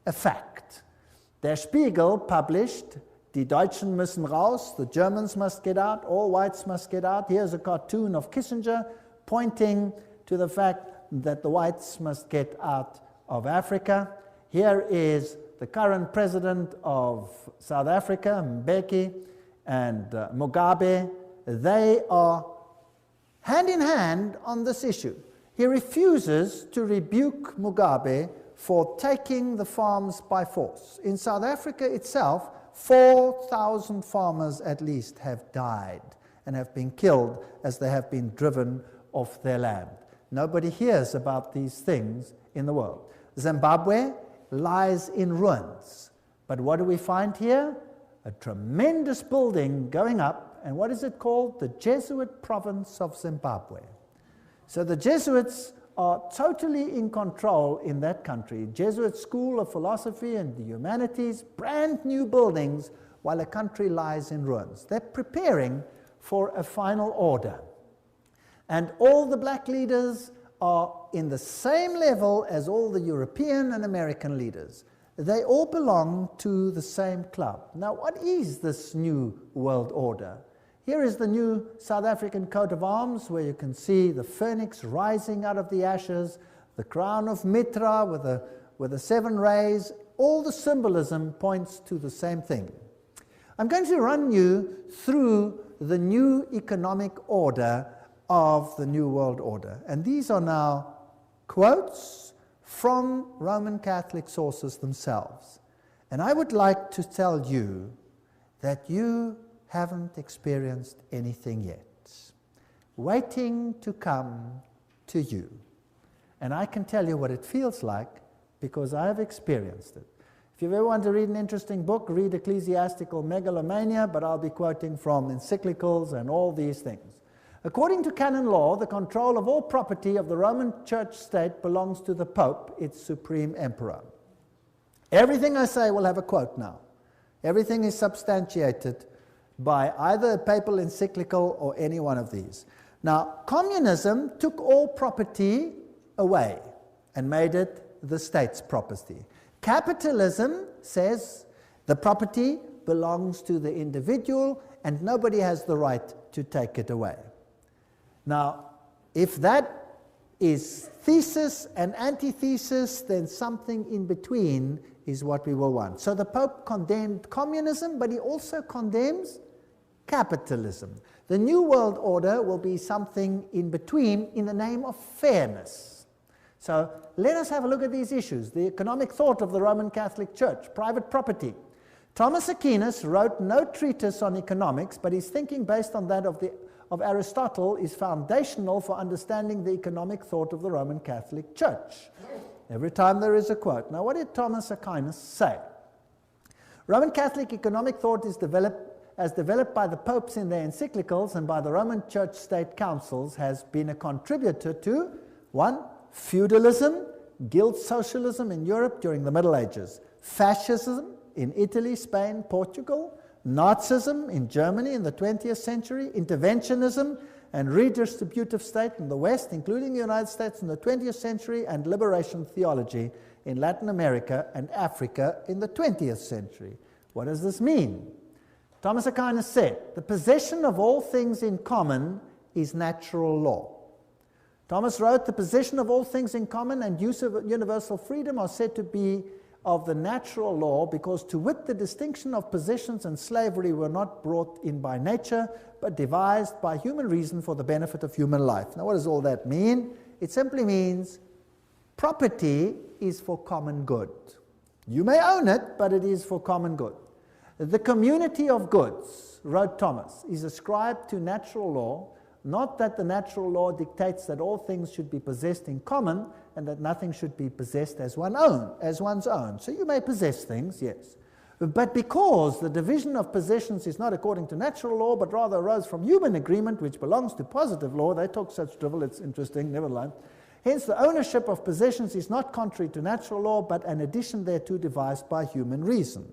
A: a fact. Der Spiegel published, Die Deutschen müssen raus, the Germans must get out, all whites must get out. Here's a cartoon of Kissinger pointing to the fact that the whites must get out of Africa. Here is the current president of South Africa, Mbeki, and Mugabe. They are hand in hand on this issue. He refuses to rebuke Mugabe for taking the farms by force. In South Africa itself, 4,000 farmers at least have died and have been killed as they have been driven off their land. Nobody hears about these things in the world. Zimbabwe lies in ruins. But what do we find here? A tremendous building going up, and what is it called? The Jesuit province of Zimbabwe. So the Jesuits are totally in control in that country. Jesuit School of Philosophy and the Humanities, brand new buildings, while a country lies in ruins. They're preparing for a final order. And all the black leaders are in the same level as all the European and American leaders. They all belong to the same club. Now, what is this new world order? Here is the new South African coat of arms, where you can see the phoenix rising out of the ashes, the crown of Mitra with the 7 rays. All the symbolism points to the same thing. I'm going to run you through the new economic order of the New World Order. And these are now quotes from Roman Catholic sources themselves. And I would like to tell you that you haven't experienced anything yet. Waiting to come to you. And I can tell you what it feels like because I have experienced it. If you ever want to read an interesting book, read Ecclesiastical Megalomania, but I'll be quoting from encyclicals and all these things. According to canon law, the control of all property of the Roman Church state belongs to the Pope, its supreme emperor. Everything I say will have a quote now. Everything is substantiated by either a papal encyclical or any one of these. Now, communism took all property away and made it the state's property. Capitalism says the property belongs to the individual and nobody has the right to take it away. Now, if that is thesis and antithesis, then something in between is what we will want. So the Pope condemned communism, but he also condemns capitalism. The New World Order will be something in between in the name of fairness. So let us have a look at these issues. The economic thought of the Roman Catholic Church, private property. Thomas Aquinas wrote no treatise on economics, but his thinking based on that of Aristotle is foundational for understanding the economic thought of the Roman Catholic Church. Every time there is a quote. Now, what did Thomas Aquinas say? Roman Catholic economic thought is developed by the popes in their encyclicals and by the Roman Church state councils, has been a contributor to 1. Feudalism, guild socialism in Europe during the Middle Ages, fascism in Italy, Spain, Portugal, Nazism in Germany in the 20th century, interventionism and redistributive state in the West, including the United States in the 20th century, and liberation theology in Latin America and Africa in the 20th century. What does this mean? Thomas Aquinas said, the possession of all things in common is natural law. Thomas wrote, the possession of all things in common and use of universal freedom are said to be of the natural law, because to wit the distinction of possessions and slavery were not brought in by nature, but devised by human reason for the benefit of human life. Now, what does all that mean? It simply means property is for common good. You may own it, but it is for common good. The community of goods, wrote Thomas, is ascribed to natural law Not that the natural law dictates that all things should be possessed in common and that nothing should be possessed as one's own. So you may possess things, yes. But because the division of possessions is not according to natural law, but rather arose from human agreement, which belongs to positive law, they talk such drivel, it's interesting, never mind. Hence, the ownership of possessions is not contrary to natural law, but an addition thereto devised by human reason.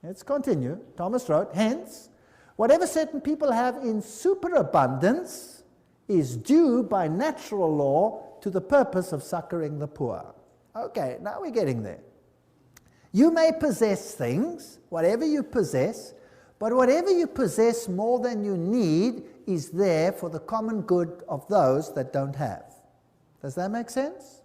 A: Let's continue. Thomas wrote, hence, whatever certain people have in superabundance is due by natural law to the purpose of succoring the poor. Okay, now we're getting there. You may possess things, whatever you possess, but whatever you possess more than you need is there for the common good of those that don't have. Does that make sense?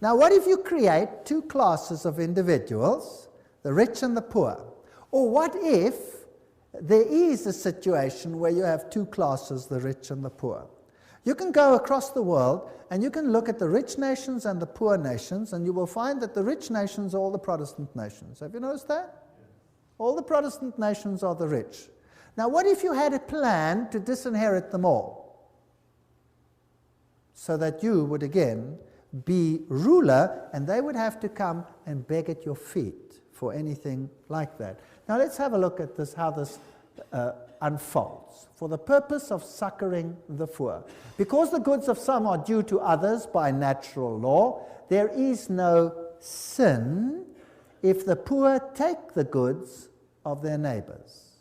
A: Now, what if you create two classes of individuals, the rich and the poor? Or what if there is a situation where you have two classes, the rich and the poor? You can go across the world and you can look at the rich nations and the poor nations, and you will find that the rich nations are all the Protestant nations. Have you noticed that? All the Protestant nations are the rich. Now, what if you had a plan to disinherit them all, so that you would again be ruler and they would have to come and beg at your feet for anything like that? Now, let's have a look at this, how this unfolds. For the purpose of succoring the poor. Because the goods of some are due to others by natural law, there is no sin if the poor take the goods of their neighbors.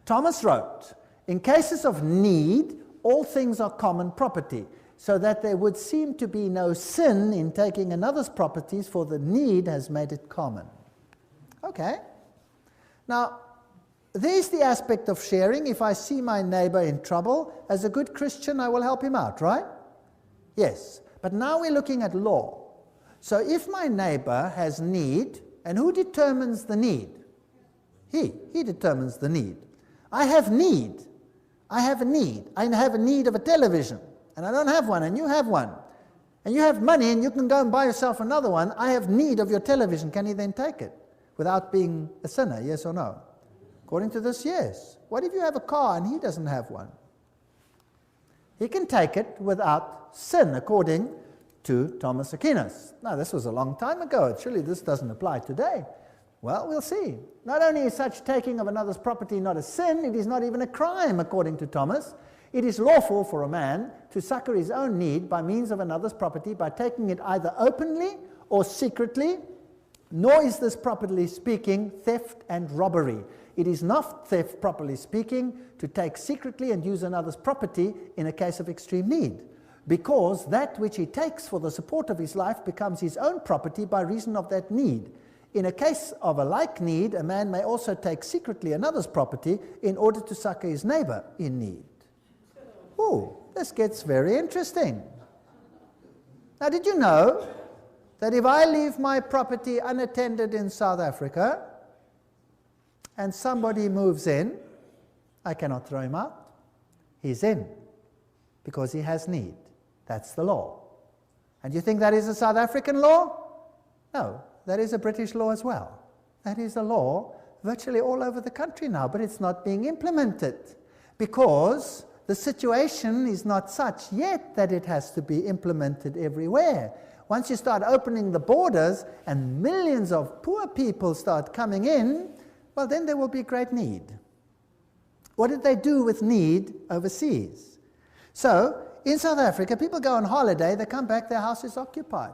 A: Thomas wrote, in cases of need, all things are common property, so that there would seem to be no sin in taking another's properties, for the need has made it common. Okay. Now, there's the aspect of sharing. If I see my neighbor in trouble, as a good Christian, I will help him out, right? Yes. But now we're looking at law. So if my neighbor has need, and who determines the need? He determines the need. I have need. I have a need. I have a need of a television, and I don't have one, and you have one. And you have money, and you can go and buy yourself another one. I have need of your television. Can he then take it without being a sinner, yes or no? According to this, yes. What if you have a car and he doesn't have one? He can take it without sin, according to Thomas Aquinas. Now, this was a long time ago. Surely this doesn't apply today. Well, we'll see. Not only is such taking of another's property not a sin, it is not even a crime, according to Thomas. It is lawful for a man to succor his own need by means of another's property by taking it either openly or secretly, nor is this, properly speaking, theft and robbery. It is not theft, properly speaking, to take secretly and use another's property in a case of extreme need, because that which he takes for the support of his life becomes his own property by reason of that need. In a case of a like need, a man may also take secretly another's property in order to succor his neighbor in need. Oh, this gets very interesting. Now, did you know that if I leave my property unattended in South Africa and somebody moves in, I cannot throw him out? He's in because he has need. That's the law. And you think that is a South African law? No, that is a British law as well. That is a law virtually all over the country now, but it's not being implemented because the situation is not such yet that it has to be implemented everywhere. Once you start opening the borders and millions of poor people start coming in, well, then there will be great need. What did they do with need overseas? So, in South Africa, people go on holiday, they come back, their house is occupied.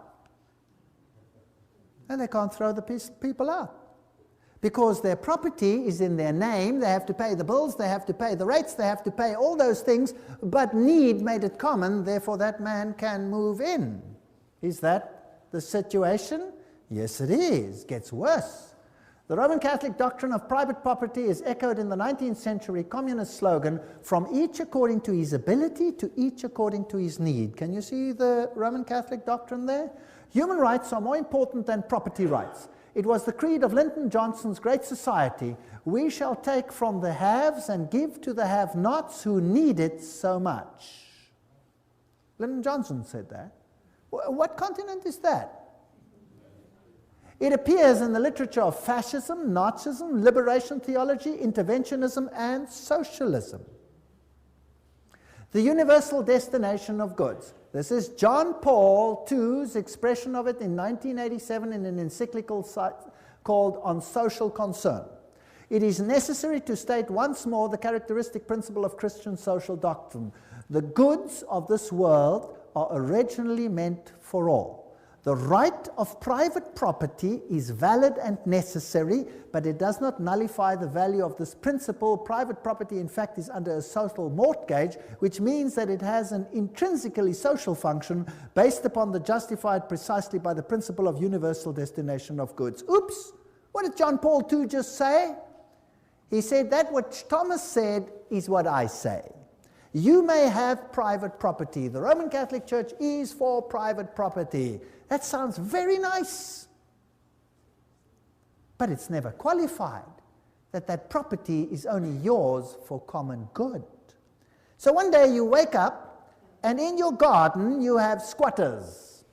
A: And they can't throw the people out. Because their property is in their name, they have to pay the bills, they have to pay the rates, they have to pay all those things, but need made it common, therefore that man can move in. Is that the situation? Yes, it is. Gets worse. The Roman Catholic doctrine of private property is echoed in the 19th century communist slogan, from each according to his ability to each according to his need. Can you see the Roman Catholic doctrine there? Human rights are more important than property rights. It was the creed of Lyndon Johnson's Great Society. We shall take from the haves and give to the have-nots who need it so much. Lyndon Johnson said that. What continent is that? It appears in the literature of fascism, Nazism, liberation theology, interventionism, and socialism. The universal destination of goods. This is John Paul II's expression of it in 1987 in an encyclical called On Social Concern. It is necessary to state once more the characteristic principle of Christian social doctrine. The goods of this world are originally meant for all. The right of private property is valid and necessary, but it does not nullify the value of this principle. Private property, in fact, is under a social mortgage, which means that it has an intrinsically social function based upon the justified precisely by the principle of universal destination of goods. Oops! What did John Paul II just say? He said that what Thomas said is what I say. You may have private property. The Roman Catholic Church is for private property. That sounds very nice. But it's never qualified that that property is only yours for common good. So one day you wake up and in your garden you have squatters.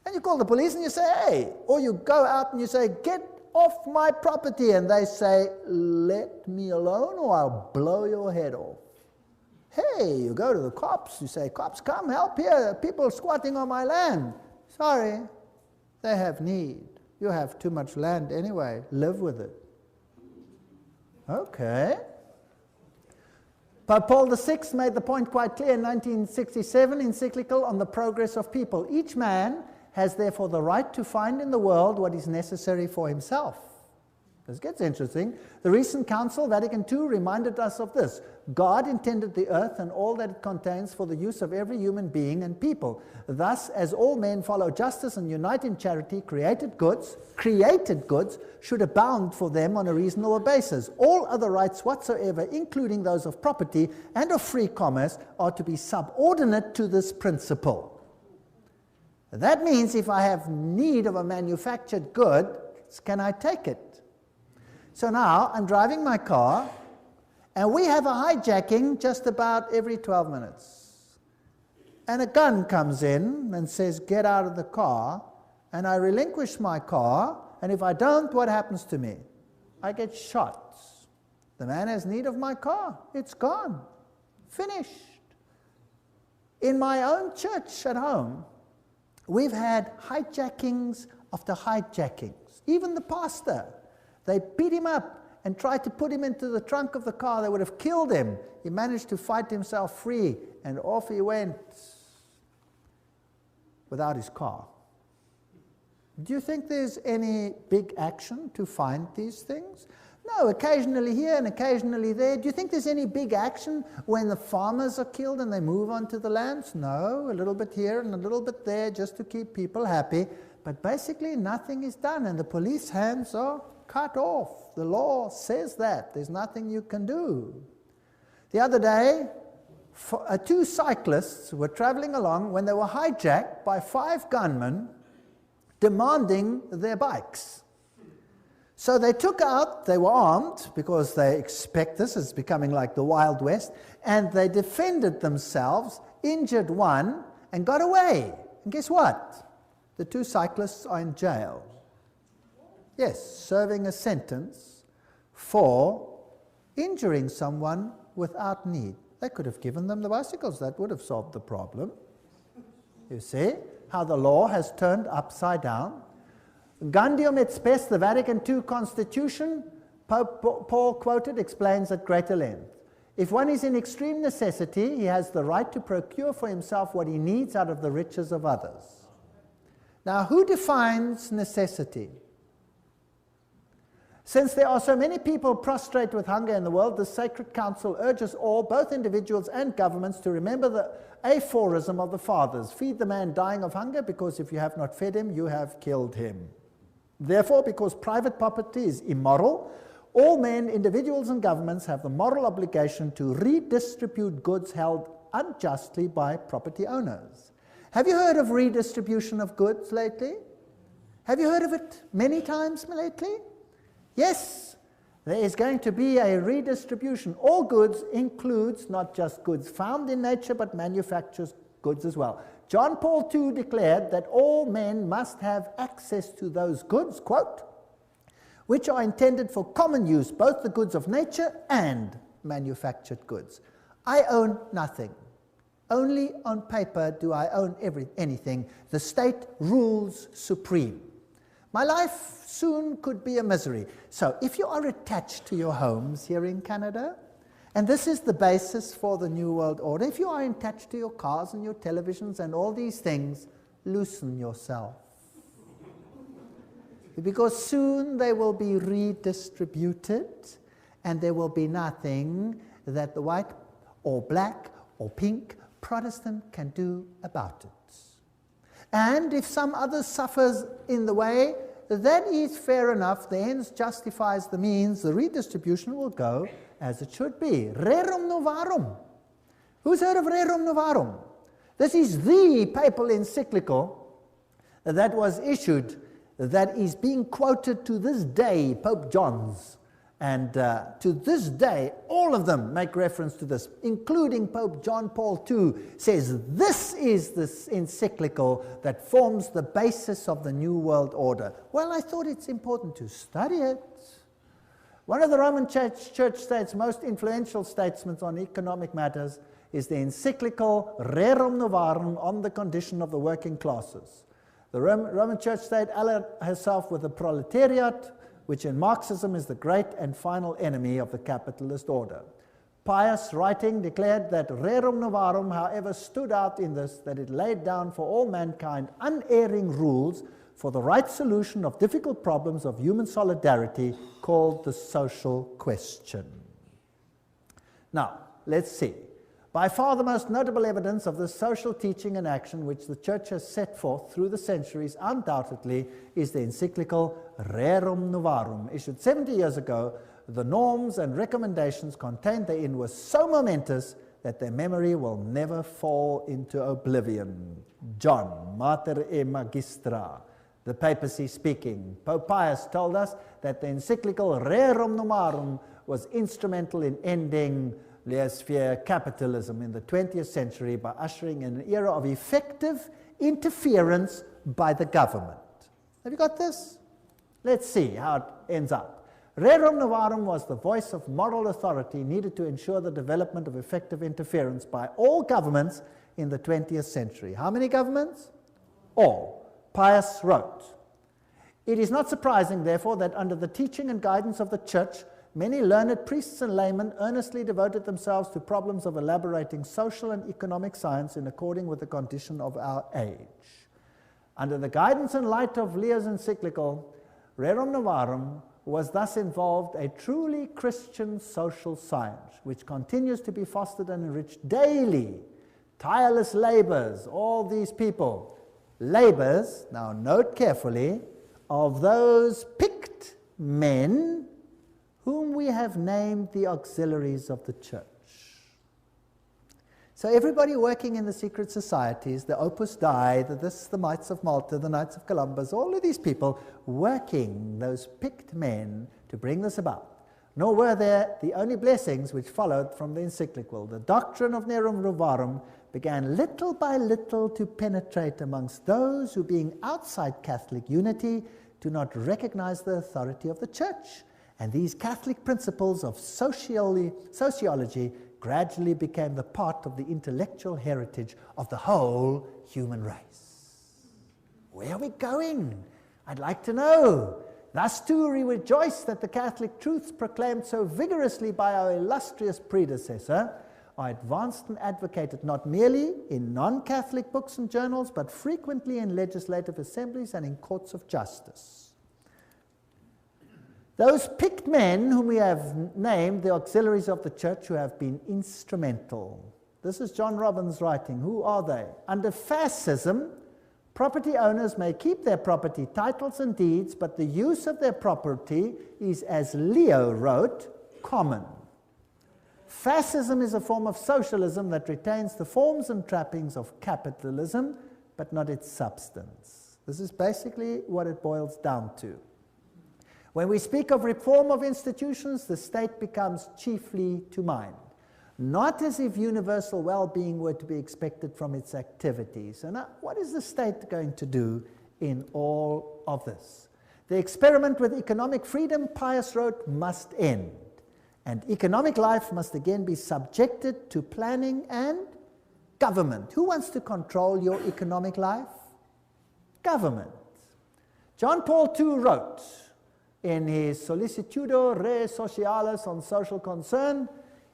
A: And you call the police and you say, hey, or you go out and you say, get off my property. And they say, let me alone or I'll blow your head off. Hey, you go to the cops, you say, cops, come help here, people squatting on my land. Sorry, they have need. You have too much land anyway, live with it. Okay. Pope Paul VI made the point quite clear in 1967 encyclical on the progress of people. Each man has therefore the right to find in the world what is necessary for himself. This gets interesting. The recent Council, Vatican II, reminded us of this. God intended the earth and all that it contains for the use of every human being and people. Thus, as all men follow justice and unite in charity, created goods should abound for them on a reasonable basis. All other rights whatsoever, including those of property and of free commerce, are to be subordinate to this principle. That means if I have need of a manufactured good, can I take it? So now I'm driving my car, and we have a hijacking just about every 12 minutes. And a gun comes in and says, get out of the car, and I relinquish my car, and if I don't, what happens to me? I get shot. The man has need of my car. It's gone. Finished. In my own church at home, we've had hijackings after hijackings. Even the pastor. They beat him up and tried to put him into the trunk of the car. They would have killed him. He managed to fight himself free, and off he went without his car. Do you think there's any big action to find these things? No, occasionally here and occasionally there. Do you think there's any big action when the farmers are killed and they move onto the lands? No, a little bit here and a little bit there just to keep people happy. But basically nothing is done, and the police hands are cut off. The law says that. There's nothing you can do. The other day, two cyclists were traveling along when they were hijacked by 5 gunmen demanding their bikes. So they took out, they were armed because they expect this is becoming like the Wild West, and they defended themselves, injured one, and got away. And guess what? The 2 cyclists are in jail. Yes, serving a sentence for injuring someone without need. They could have given them the bicycles. That would have solved the problem. You see how the law has turned upside down? Gaudium et Spes, the Vatican II Constitution, Pope Paul quoted, explains at greater length. If one is in extreme necessity, he has the right to procure for himself what he needs out of the riches of others. Now, who defines necessity? Since there are so many people prostrate with hunger in the world, the Sacred Council urges all, both individuals and governments, to remember the aphorism of the Fathers. Feed the man dying of hunger, because if you have not fed him, you have killed him. Therefore, because private property is immoral, all men, individuals and governments have the moral obligation to redistribute goods held unjustly by property owners. Have you heard of redistribution of goods lately? Have you heard of it many times lately? Yes, there is going to be a redistribution. All goods includes not just goods found in nature, but manufactured goods as well. John Paul II declared that all men must have access to those goods, quote, which are intended for common use, both the goods of nature and manufactured goods. I own nothing. Only on paper do I own anything. The state rules supreme. My life soon could be a misery. So if you are attached to your homes here in Canada, and this is the basis for the New World Order, if you are attached to your cars and your televisions and all these things, loosen yourself. Because soon they will be redistributed, and there will be nothing that the white or black or pink Protestant can do about it. And if some other suffers in the way, that is fair enough. The ends justifies the means. The redistribution will go as it should be. Rerum novarum. Who's heard of Rerum novarum? This is the papal encyclical that was issued, that is being quoted to this day, Pope John's. And to this day, all of them make reference to this, including Pope John Paul II, says this is this encyclical that forms the basis of the New World Order. Well, I thought it's important to study it. One of the Roman Church State's most influential statesmen on economic matters is the encyclical Rerum Novarum on the condition of the working classes. The Roman Church State allied herself with the proletariat, which in Marxism is the great and final enemy of the capitalist order. Pius, writing, declared that Rerum Novarum, however, stood out in this, that it laid down for all mankind unerring rules for the right solution of difficult problems of human solidarity called the social question. Now, let's see. By far the most notable evidence of this social teaching and action which the Church has set forth through the centuries undoubtedly is the encyclical Rerum Novarum, issued 70 years ago. The norms and recommendations contained therein were so momentous that their memory will never fall into oblivion. John, Mater e Magistra, the papacy speaking. Pope Pius told us that the encyclical Rerum Novarum was instrumental in ending laissez-faire capitalism in the 20th century by ushering in an era of effective interference by the government. Have you got this? Let's see how it ends up. Rerum Novarum was the voice of moral authority needed to ensure the development of effective interference by all governments in the 20th century. How many governments? All. Pius wrote, "It is not surprising, therefore, that under the teaching and guidance of the Church, many learned priests and laymen earnestly devoted themselves to problems of elaborating social and economic science in according with the condition of our age. Under the guidance and light of Leo's encyclical, Rerum Novarum was thus involved a truly Christian social science, which continues to be fostered and enriched daily. Tireless labors, all these people, labors, now note carefully, of those picked men whom we have named the auxiliaries of the Church." So everybody working in the secret societies, the Opus Dei, the Knights of Malta, the Knights of Columbus, all of these people working, those picked men, to bring this about. Nor were there the only blessings which followed from the encyclical. The doctrine of Rerum Novarum began little by little to penetrate amongst those who, being outside Catholic unity, do not recognize the authority of the Church. And these Catholic principles of sociology gradually became the part of the intellectual heritage of the whole human race. Where are we going? I'd like to know. Thus too we rejoice that the Catholic truths proclaimed so vigorously by our illustrious predecessor are advanced and advocated not merely in non-Catholic books and journals, but frequently in legislative assemblies and in courts of justice. Those picked men whom we have named the auxiliaries of the Church who have been instrumental. This is John Robbins writing. Who are they? Under fascism, property owners may keep their property titles and deeds, but the use of their property is, as Leo wrote, common. Fascism is a form of socialism that retains the forms and trappings of capitalism, but not its substance. This is basically what it boils down to. When we speak of reform of institutions, the state becomes chiefly to mind, not as if universal well-being were to be expected from its activities. And what is the state going to do in all of this? The experiment with economic freedom, Pius wrote, must end. And economic life must again be subjected to planning and government. Who wants to control your economic life? Government. John Paul II wrote in his Solicitudo Re Socialis on social concern,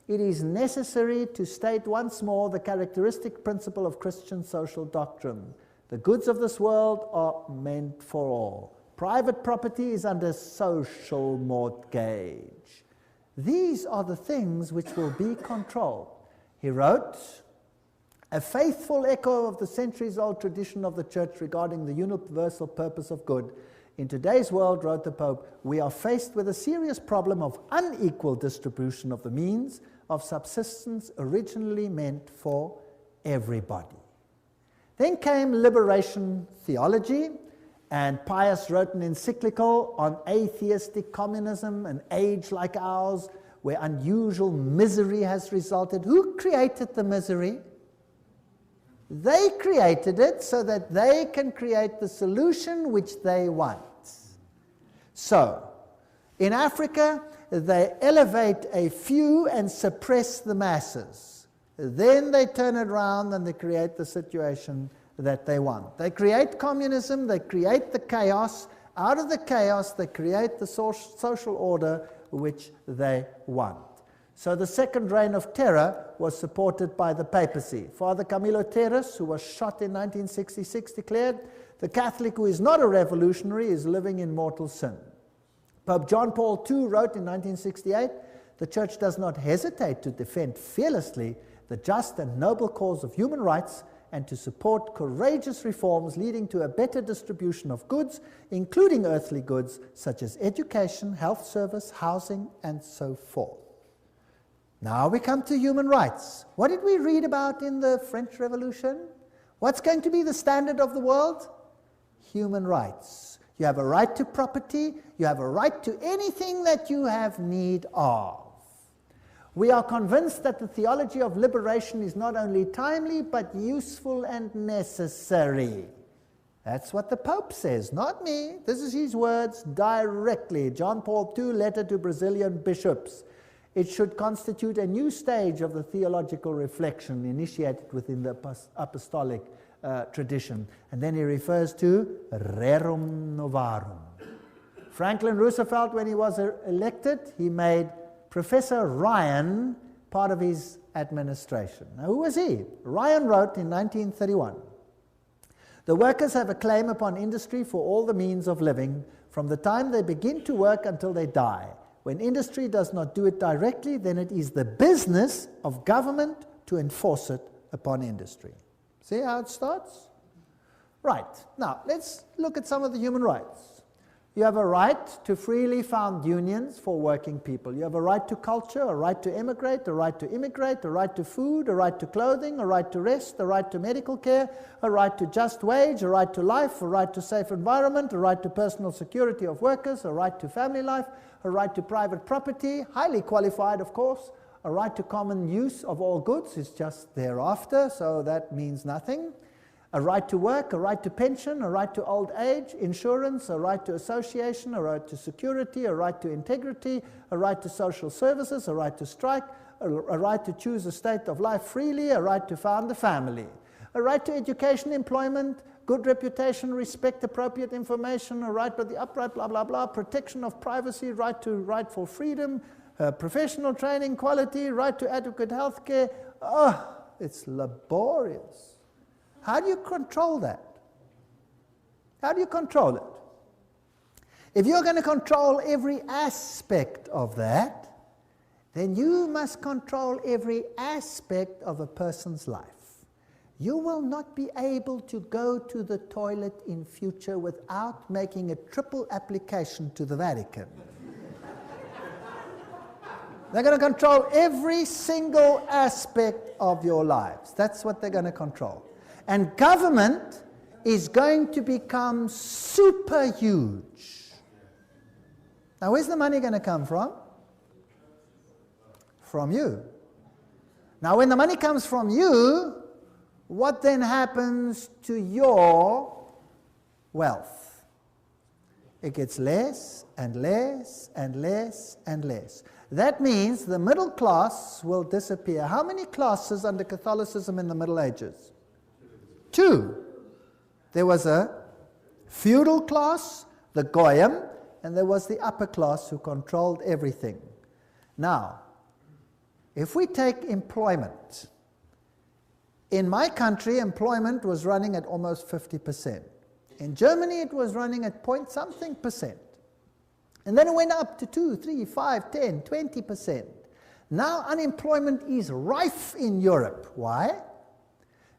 A: it is necessary to state once more the characteristic principle of Christian social doctrine. The goods of this world are meant for all. Private property is under social mortgage. These are the things which will be controlled. He wrote, a faithful echo of the centuries-old tradition of the Church regarding the universal purpose of good. In today's world, wrote the Pope, we are faced with a serious problem of unequal distribution of the means of subsistence originally meant for everybody. Then came liberation theology, and Pius wrote an encyclical on atheistic communism, an age like ours, where unusual misery has resulted. Who created the misery? They created it so that they can create the solution which they want. So, in Africa, they elevate a few and suppress the masses. Then they turn it around and they create the situation that they want. They create communism, they create the chaos. Out of the chaos, they create the social order which they want. So the second reign of terror was supported by the papacy. Father Camilo Terres, who was shot in 1966, declared, the Catholic who is not a revolutionary is living in mortal sin. Pope John Paul II wrote in 1968, the Church does not hesitate to defend fearlessly the just and noble cause of human rights and to support courageous reforms leading to a better distribution of goods, including earthly goods such as education, health service, housing, and so forth. Now we come to human rights. What did we read about in the French Revolution? What's going to be the standard of the world? Human rights. You have a right to property. You have a right to anything that you have need of. We are convinced that the theology of liberation is not only timely, but useful and necessary. That's what the Pope says, not me. This is his words directly. John Paul II, letter to Brazilian bishops. It should constitute a new stage of the theological reflection initiated within the apostolic tradition. And then he refers to Rerum Novarum. Franklin Roosevelt, when he was elected, he made Professor Ryan part of his administration. Now, who was he? Ryan wrote in 1931, the workers have a claim upon industry for all the means of living from the time they begin to work until they die. When industry does not do it directly, then it is the business of government to enforce it upon industry. See how it starts? Right. Now, let's look at some of the human rights. You have a right to freely found unions for working people. You have a right to culture, a right to emigrate, a right to immigrate, a right to food, a right to clothing, a right to rest, a right to medical care, a right to just wage, a right to life, a right to safe environment, a right to personal security of workers, a right to family life, a right to private property, highly qualified, of course. A right to common use of all goods is just thereafter, so that means nothing. A right to work, a right to pension, a right to old age, insurance, a right to association, a right to security, a right to integrity, a right to social services, a right to strike, a right to choose a state of life freely, a right to found a family, a right to education, employment, good reputation, respect, appropriate information, a right to the upright, blah, blah, blah, protection of privacy, right to rightful freedom, professional training, quality, right to adequate health care. Oh, it's laborious. How do you control that? How do you control it? If you're going to control every aspect of that, then you must control every aspect of a person's life. You will not be able to go to the toilet in future without making a triple application to the Vatican. They're going to control every single aspect of your lives. That's what they're going to control. And government is going to become super huge. Now, where's the money going to come from? From you. Now, when the money comes from you, what then happens to your wealth? It gets less and less and less and less. That means the middle class will disappear. How many classes under Catholicism in the Middle Ages? 2. There was a feudal class, the Goyim, and there was the upper class who controlled everything. Now, if we take employment, in my country, employment was running at almost 50%. In Germany, it was running at point something percent. And then it went up to 2, 3, 5, 10, 20%. Now unemployment is rife in Europe. Why?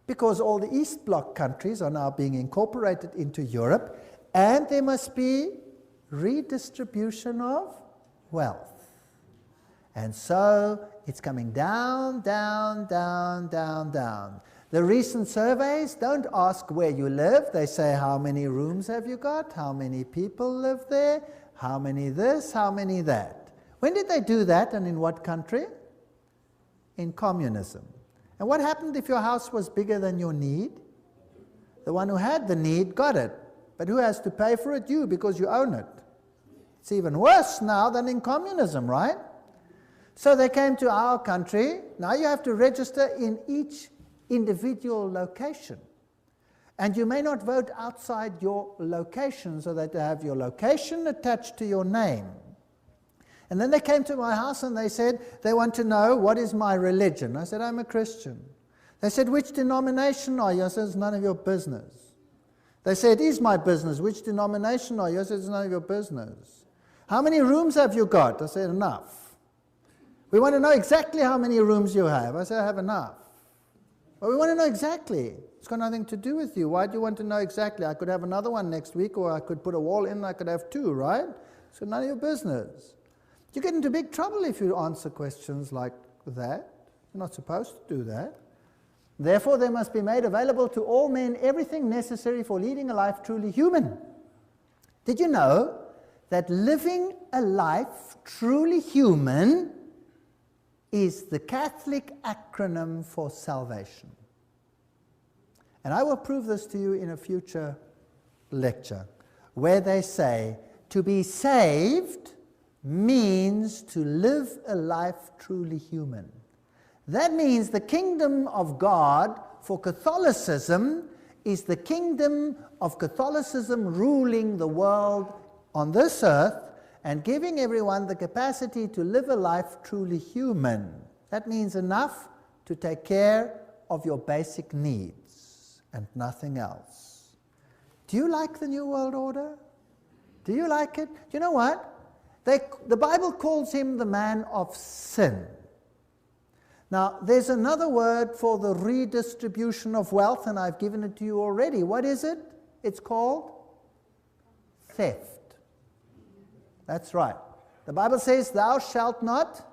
A: Because all the East Bloc countries are now being incorporated into Europe, and there must be redistribution of wealth. And so it's coming down, down, down, down, down. The recent surveys don't ask where you live. They say, how many rooms have you got? How many people live there? How many this? How many that? When did they do that, and in what country? In communism. And what happened if your house was bigger than your need? The one who had the need got it. But who has to pay for it? You, because you own it. It's even worse now than in communism, right? So they came to our country. Now you have to register in each individual location. And you may not vote outside your location, so that they have your location attached to your name. And then they came to my house and they said, they want to know, what is my religion? I said, I'm a Christian. They said, which denomination are you? I said, it's none of your business. They said, it is my business. Which denomination are you? I said, it's none of your business. How many rooms have you got? I said, enough. We want to know exactly how many rooms you have. I said, I have enough. But we want to know exactly. It's got nothing to do with you. Why do you want to know exactly? I could have another one next week, or I could put a wall in and I could have 2, right? So none of your business. You get into big trouble if you answer questions like that. You're not supposed to do that. Therefore, there must be made available to all men everything necessary for leading a life truly human. Did you know that living a life truly human is the Catholic acronym for salvation? And I will prove this to you in a future lecture, where they say to be saved means to live a life truly human. That means the kingdom of God for Catholicism is the kingdom of Catholicism ruling the world on this earth and giving everyone the capacity to live a life truly human. That means enough to take care of your basic needs and nothing else. Do you like the New World Order? Do you like it? Do you know what? The Bible calls him the man of sin. Now, there's another word for the redistribution of wealth, and I've given it to you already. What is it? It's called theft. That's right. The Bible says, thou shalt not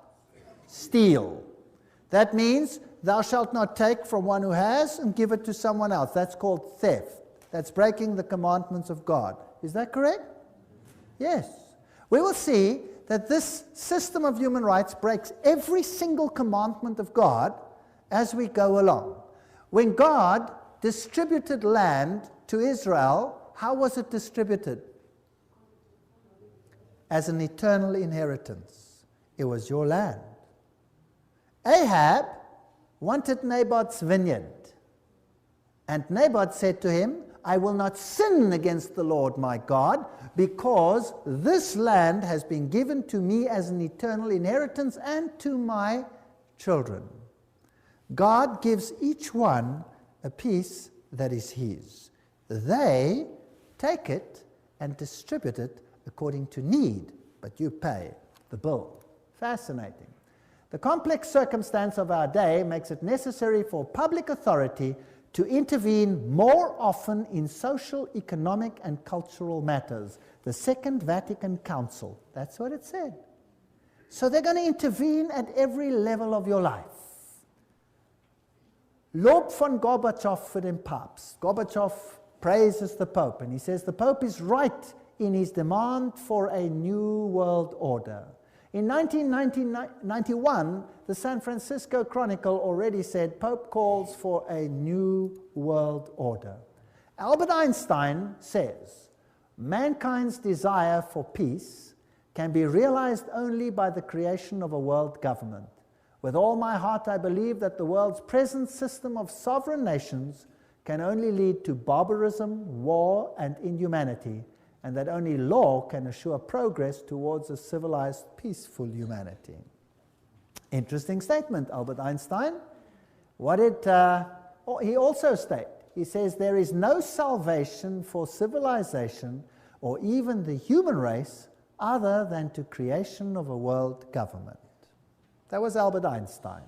A: steal. That means thou shalt not take from one who has and give it to someone else. That's called theft. That's breaking the commandments of God. Is that correct? Yes. We will see that this system of human rights breaks every single commandment of God as we go along. When God distributed land to Israel, how was it distributed? As an eternal inheritance. It was your land. Ahab wanted Naboth's vineyard. And Naboth said to him, I will not sin against the Lord my God, because this land has been given to me as an eternal inheritance and to my children. God gives each one a piece that is his. They take it and distribute it according to need, but you pay the bill. Fascinating. The complex circumstance of our day makes it necessary for public authority to intervene more often in social, economic, and cultural matters. The Second Vatican Council, that's what it said. So they're going to intervene at every level of your life. Lob von Gorbachev für den Papst. Gorbachev praises the Pope, and he says the Pope is right in his demand for a new world order. In 1991, the San Francisco Chronicle already said Pope calls for a new world order. Albert Einstein says, mankind's desire for peace can be realized only by the creation of a world government. With all my heart, I believe that the world's present system of sovereign nations can only lead to barbarism, war, and inhumanity, and that only law can assure progress towards a civilized, peaceful humanity. Interesting statement, Albert Einstein. What did he also state? He says, there is no salvation for civilization or even the human race other than to creation of a world government. That was Albert Einstein.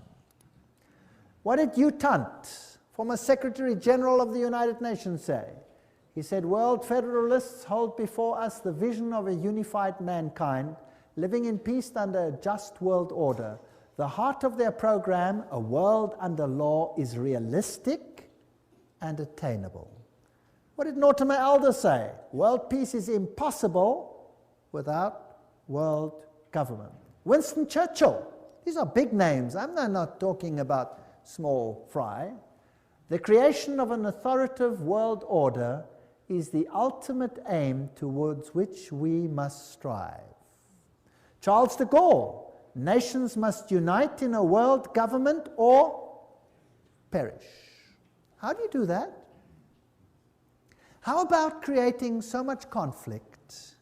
A: What did Hugh Tunt, former Secretary General of the United Nations, say? He said, world federalists hold before us the vision of a unified mankind living in peace under a just world order. The heart of their program, a world under law, is realistic and attainable. What did Mortimer Adler say? World peace is impossible without world government. Winston Churchill. These are big names. I'm not talking about small fry. The creation of an authoritative world order is the ultimate aim towards which we must strive. Charles de Gaulle, nations must unite in a world government or perish. How do you do that? How about creating so much conflict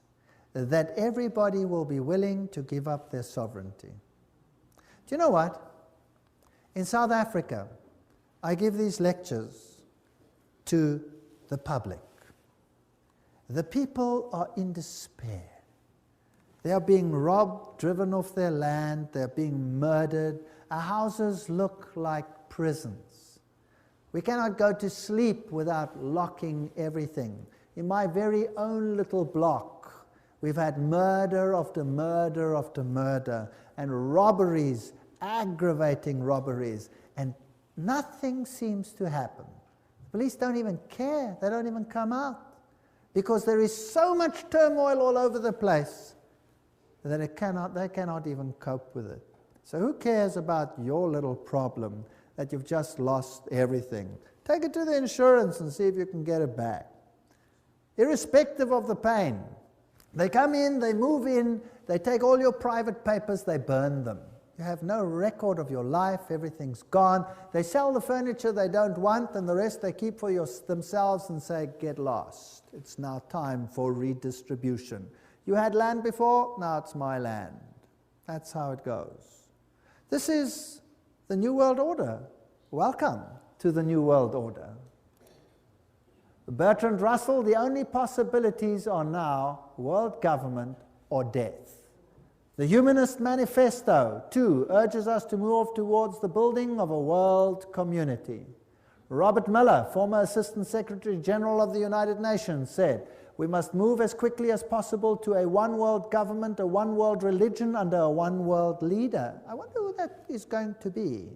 A: that everybody will be willing to give up their sovereignty? Do you know what? In South Africa, I give these lectures to the public. The people are in despair. They are being robbed, driven off their land, they're being murdered. Our houses look like prisons. We cannot go to sleep without locking everything. In my very own little block, we've had murder after murder after murder, and robberies, aggravating robberies, and nothing seems to happen. The police don't even care. They don't even come out because there is so much turmoil all over the place that they cannot even cope with it. So who cares about your little problem that you've just lost everything? Take it to the insurance and see if you can get it back. Irrespective of the pain. They come in, they move in, they take all your private papers, they burn them. You have no record of your life, everything's gone. They sell the furniture they don't want, and the rest they keep for themselves and say, get lost. It's now time for redistribution. You had land before, now it's my land. That's how it goes. This is the New World Order. Welcome to the New World Order. Bertrand Russell, the only possibilities are now world government or death. The Humanist Manifesto, too, urges us to move towards the building of a world community. Robert Miller, former Assistant Secretary General of the United Nations, said, we must move as quickly as possible to a one-world government, a one-world religion under a one-world leader. I wonder who that is going to be.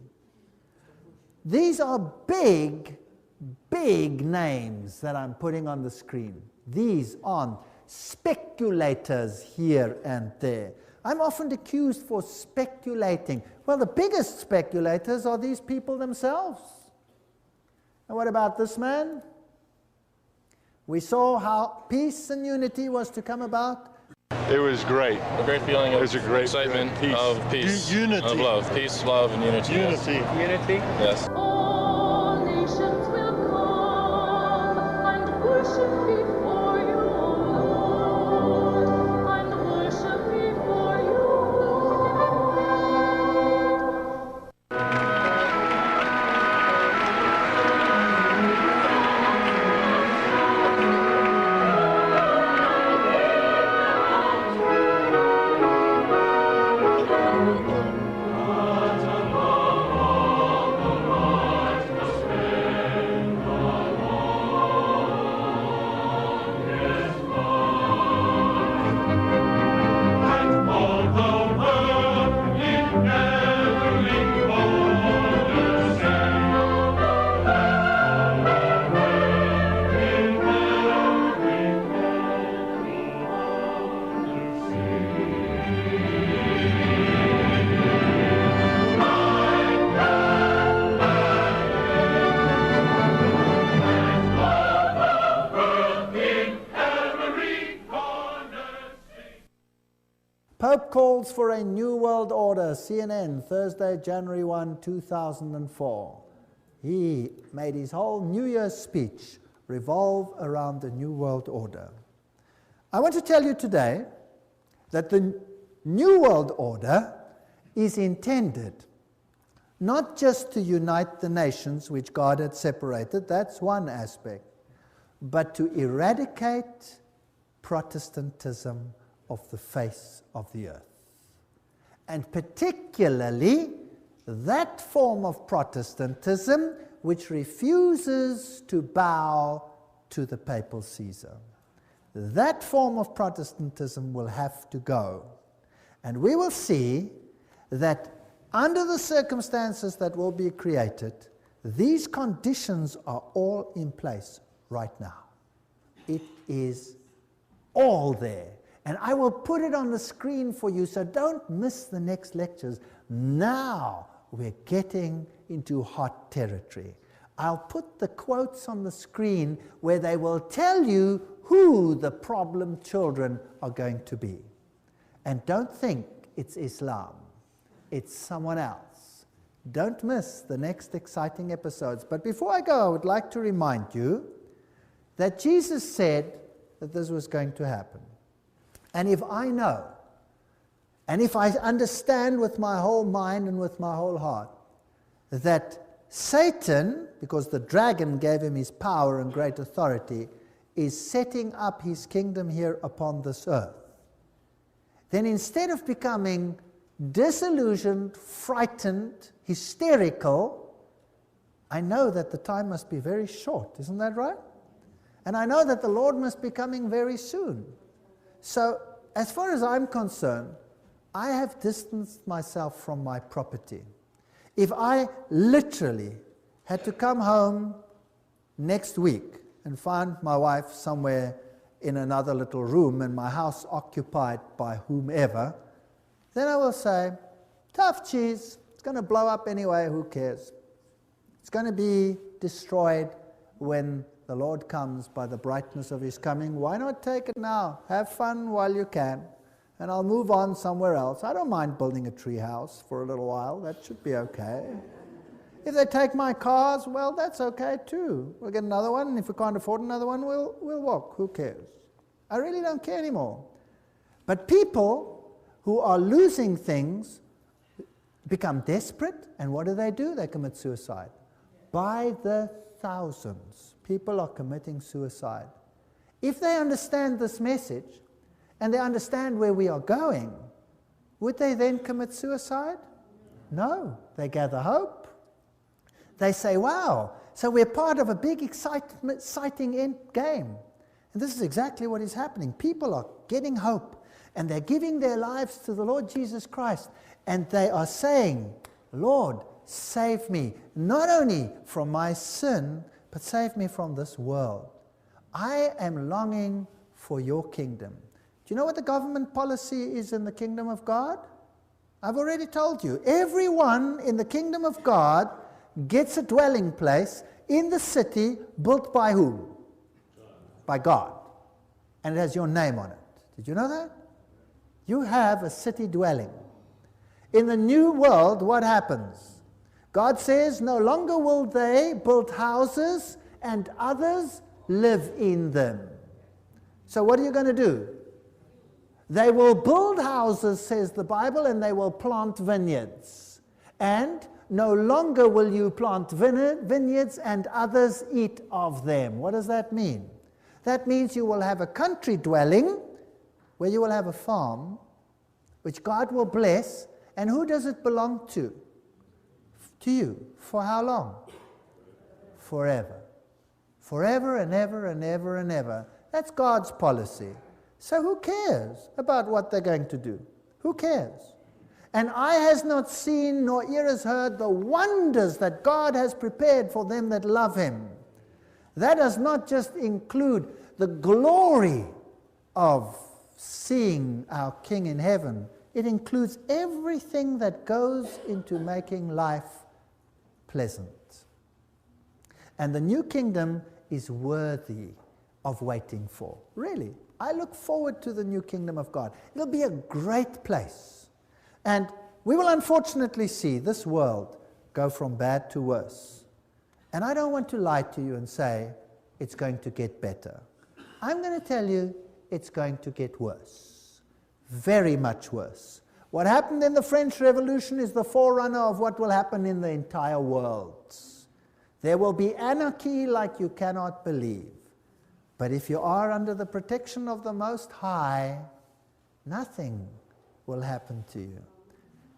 A: These are big, big names that I'm putting on the screen. These aren't speculators here and there. I'm often accused for speculating. Well, the biggest speculators are these people themselves. And what about this man? We saw how peace and unity was to come about.
T: It was great.
U: A great feeling of
T: excitement,
U: of peace,
T: unity,
U: of love, peace, love, and unity.
T: Unity.
U: Yes.
T: Unity?
U: Yes.
V: All nations will come and worship before you, Lord, and worship before you,
A: Pope calls for a new world order, CNN, Thursday, January 1, 2004. He made his whole New Year's speech revolve around the new world order. I want to tell you today that the new world order is intended not just to unite the nations which God had separated, that's one aspect, but to eradicate Protestantism of the face of the earth. And particularly that form of Protestantism which refuses to bow to the papal Caesar. That form of Protestantism will have to go. And we will see that under the circumstances that will be created, these conditions are all in place right now. It is all there. And I will put it on the screen for you, so don't miss the next lectures. Now we're getting into hot territory. I'll put the quotes on the screen where they will tell you who the problem children are going to be. And don't think it's Islam. It's someone else. Don't miss the next exciting episodes. But before I go, I would like to remind you that Jesus said that this was going to happen. And if I know, and if I understand with my whole mind and with my whole heart, that Satan, because the dragon gave him his power and great authority, is setting up his kingdom here upon this earth, then instead of becoming disillusioned, frightened, hysterical, I know that the time must be very short. Isn't that right? And I know that the Lord must be coming very soon. So, as far as I'm concerned, I have distanced myself from my property. If I literally had to come home next week and find my wife somewhere in another little room and my house occupied by whomever, then I will say, tough cheese, it's going to blow up anyway, who cares? It's going to be destroyed when the Lord comes by the brightness of his coming. Why not take it now? Have fun while you can, and I'll move on somewhere else. I don't mind building a tree house for a little while. That should be okay. If they take my cars, well, that's okay too. We'll get another one, and if we can't afford another one, we'll walk. Who cares? I really don't care anymore. But people who are losing things become desperate, and what do? They commit suicide. By the thousands, people are committing suicide. If they understand this message, and they understand where we are going, would they then commit suicide? No. They gather hope. They say, wow, so we're part of a big exciting end game. And this is exactly what is happening. People are getting hope, and they're giving their lives to the Lord Jesus Christ, and they are saying, Lord, save me, not only from my sin, but save me from this world. I am longing for your kingdom. Do you know what the government policy is in the kingdom of God? I've already told you. Everyone in the kingdom of God gets a dwelling place in the city built by whom? By God. And it has your name on it. Did you know that? You have a city dwelling. In the new world, what happens? God says, no longer will they build houses and others live in them. So what are you going to do? They will build houses, says the Bible, and they will plant vineyards. And no longer will you plant vineyards and others eat of them. What does that mean? That means you will have a country dwelling where you will have a farm which God will bless. And who does it belong to? To you. For how long? Forever. Forever and ever and ever and ever. That's God's policy. So who cares about what they're going to do? Who cares? And eye has not seen, nor ear has heard the wonders that God has prepared for them that love him. That does not just include the glory of seeing our King in heaven. It includes everything that goes into making life pleasant. And the new kingdom is worthy of waiting for. Really, I look forward to the new kingdom of God. It'll be a great place. And we will unfortunately see this world go from bad to worse. And I don't want to lie to you and say it's going to get better. I'm going to tell you it's going to get worse. Very much worse. What happened in the French Revolution is the forerunner of what will happen in the entire world. There will be anarchy like you cannot believe. But if you are under the protection of the Most High, nothing will happen to you.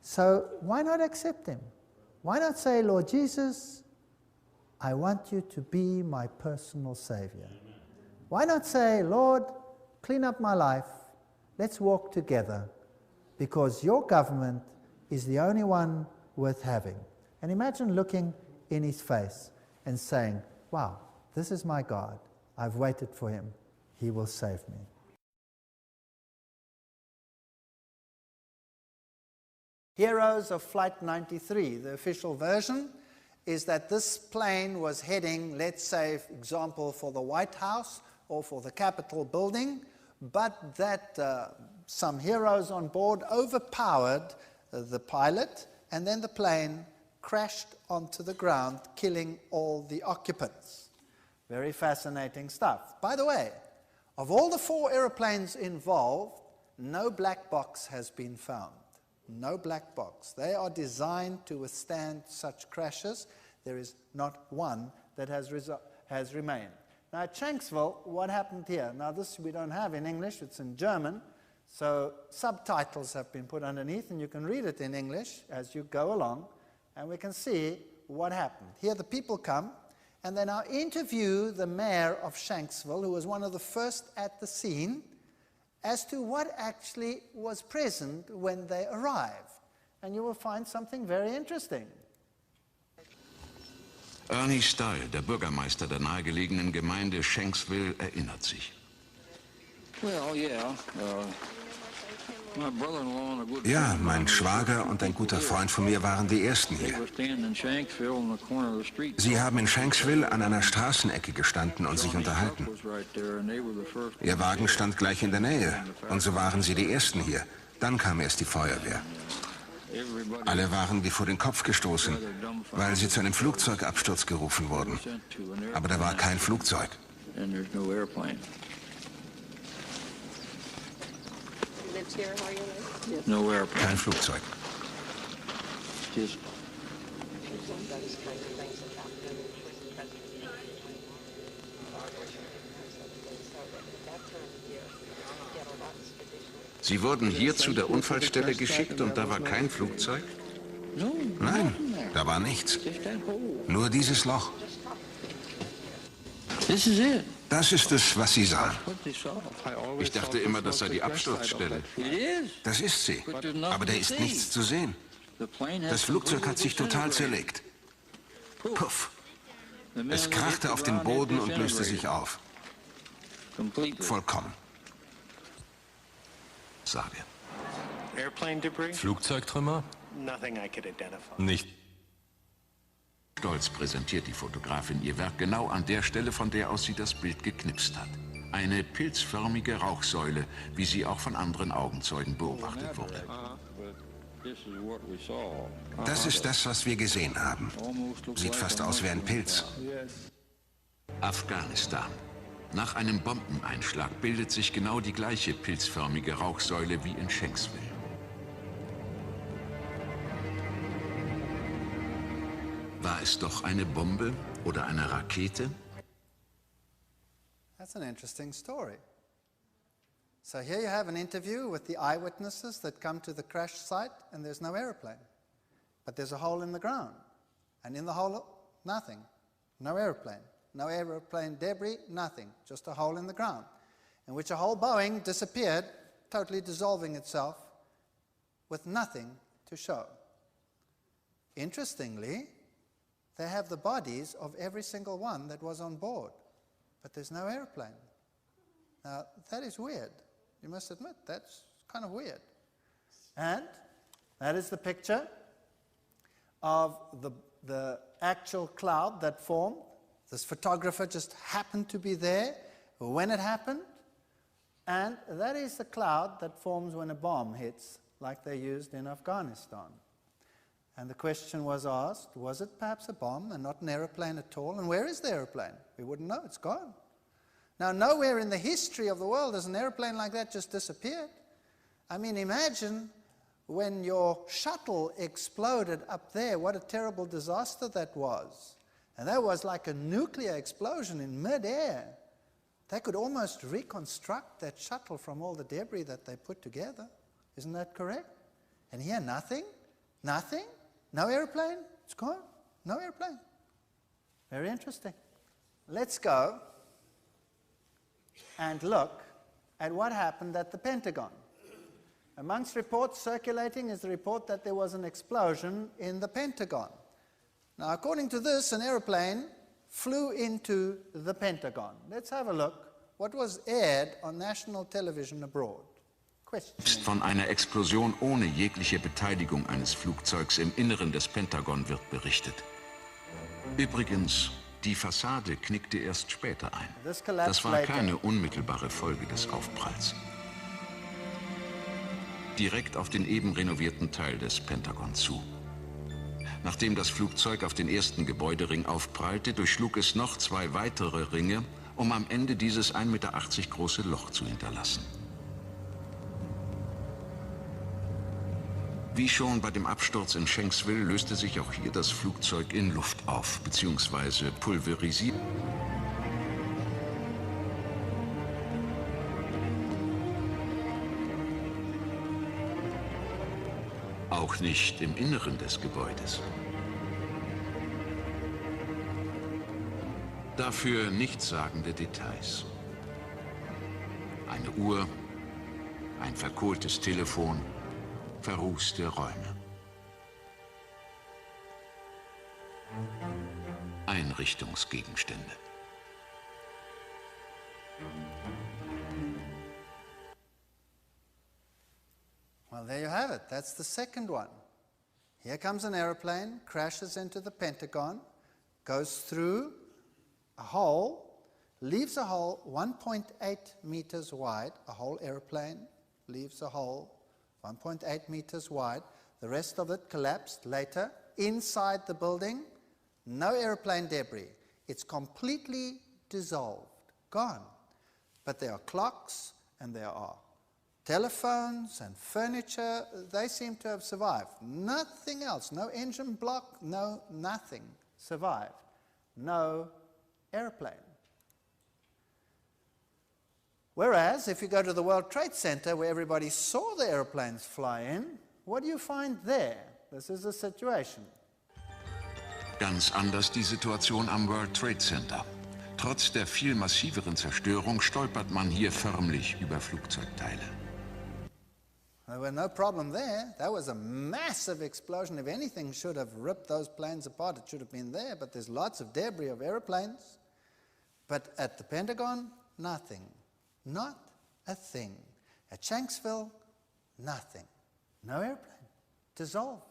A: So why not accept Him? Why not say, Lord Jesus, I want you to be my personal Savior? Why not say, Lord, clean up my life, let's walk together, because your government is the only one worth having. And imagine looking in His face and saying, wow, this is my God. I've waited for Him. He will save me. Heroes of Flight 93, the official version, is that this plane was heading, let's say, for example, for the White House or for the Capitol building, but that some heroes on board overpowered the pilot, and then the plane crashed onto the ground, killing all the occupants. Very fascinating stuff. By the way, of all the 4 airplanes involved, no black box has been found. No black box. They are designed to withstand such crashes. There is not one that has remained. Now at Shanksville, what happened here? Now this we don't have in English, it's in German, so subtitles have been put underneath and you can read it in English as you go along, and we can see what happened. Here the people come, and they now interview the mayor of Shanksville, who was one of the first at the scene, as to what actually was present when they arrived. And you will find something very interesting.
B: Ernie Stahl, der Bürgermeister der nahegelegenen Gemeinde Shanksville, erinnert sich.
C: Ja, mein Schwager und ein guter Freund von mir waren die Ersten hier. Sie haben in Shanksville an einer Straßenecke gestanden und sich unterhalten. Ihr Wagen stand gleich in der Nähe und so waren sie die Ersten hier. Dann kam erst die Feuerwehr. Alle waren wie vor den Kopf gestoßen, weil sie zu einem Flugzeugabsturz gerufen wurden. Aber da war kein Flugzeug. Kein Flugzeug.
B: Sie wurden hier zu der Unfallstelle geschickt und da war kein Flugzeug?
C: Nein, da war nichts. Nur dieses Loch. Das ist es, was Sie sahen.
B: Ich dachte immer, das sei die Absturzstelle.
C: Das ist sie. Aber da ist nichts zu sehen. Das Flugzeug hat sich total zerlegt. Puff. Es krachte auf den Boden und löste sich auf. Vollkommen.
B: Sage.
W: Flugzeugtrümmer? Nicht.
B: Stolz präsentiert die Fotografin ihr Werk genau an der Stelle, von der aus sie das Bild geknipst hat. Eine pilzförmige Rauchsäule, wie sie auch von anderen Augenzeugen beobachtet wurde.
C: Das ist das, was wir gesehen haben. Sieht fast aus wie ein Pilz.
B: Afghanistan. Nach einem Bombeneinschlag bildet sich genau die gleiche pilzförmige Rauchsäule wie in Shanksville. War es doch eine Bombe oder eine Rakete?
A: That's an interesting story. So here you have an interview with the eyewitnesses that come to the crash site, and there's no airplane. But there's a hole in the ground. And in the hole, nothing. No airplane. No airplane debris, nothing. Just a hole in the ground, in which a whole Boeing disappeared, totally dissolving itself, with nothing to show. Interestingly, they have the bodies of every single one that was on board, but there's no airplane. Now, that is weird. You must admit, that's kind of weird. And that is the picture of the actual cloud that formed. This photographer just happened to be there when it happened, And that is the cloud that forms when a bomb hits, like they used in Afghanistan. And the question was asked, was it perhaps a bomb and not an aeroplane at all? And where is the aeroplane? We wouldn't know, it's gone. Now, nowhere in the history of the world has an airplane like that just disappeared. I mean, imagine when your shuttle exploded up there, what a terrible disaster that was. And that was like a nuclear explosion in midair. They could almost reconstruct that shuttle from all the debris that they put together. Isn't that correct? And here, nothing, nothing, no airplane, it's gone, no airplane. Very interesting. Let's go and look at what happened at the Pentagon. Amongst reports circulating is the report that there was an explosion in the Pentagon. Now, according to this, an airplane flew into the Pentagon. Let's have a look what was aired on national television abroad.
B: Von einer Explosion ohne jegliche Beteiligung eines Flugzeugs im Inneren des Pentagon wird berichtet. Übrigens, die Fassade knickte erst später ein. Das war keine unmittelbare Folge des Aufpralls. Direkt auf den eben renovierten Teil des Pentagon zu. Nachdem das Flugzeug auf den ersten Gebäudering aufprallte, durchschlug es noch 2 weitere Ringe, um am Ende dieses 1,80 Meter große Loch zu hinterlassen. Wie schon bei dem Absturz in Shanksville löste sich auch hier das Flugzeug in Luft auf, bzw. pulverisiert. Auch nicht im Inneren des Gebäudes. Dafür nichtssagende Details. Eine Uhr, ein verkohltes Telefon, verrußte Räume. Einrichtungsgegenstände.
A: Well, there you have it. That's the second one. Here comes an airplane, crashes into the Pentagon, goes through a hole, leaves a hole 1.8 meters wide. A whole airplane leaves a hole 1.8 meters wide. The rest of it collapsed later inside the building. No airplane debris. It's completely dissolved, gone. But there are clocks and there are telephones and furniture. They seem to have survived. Nothing else. No engine block, no nothing survived. No airplane. Whereas, if you go to the World Trade Center, where everybody saw the airplanes fly in, what do you find there? This is the situation.
B: Ganz anders die Situation am World Trade Center. Trotz der viel massiveren Zerstörung stolpert man hier förmlich über Flugzeugteile.
A: There were no problem there. That was a massive explosion. If anything should have ripped those planes apart, it should have been there, but there's lots of debris of airplanes. But at the Pentagon, nothing. Not a thing. At Shanksville, nothing. No airplane. Dissolved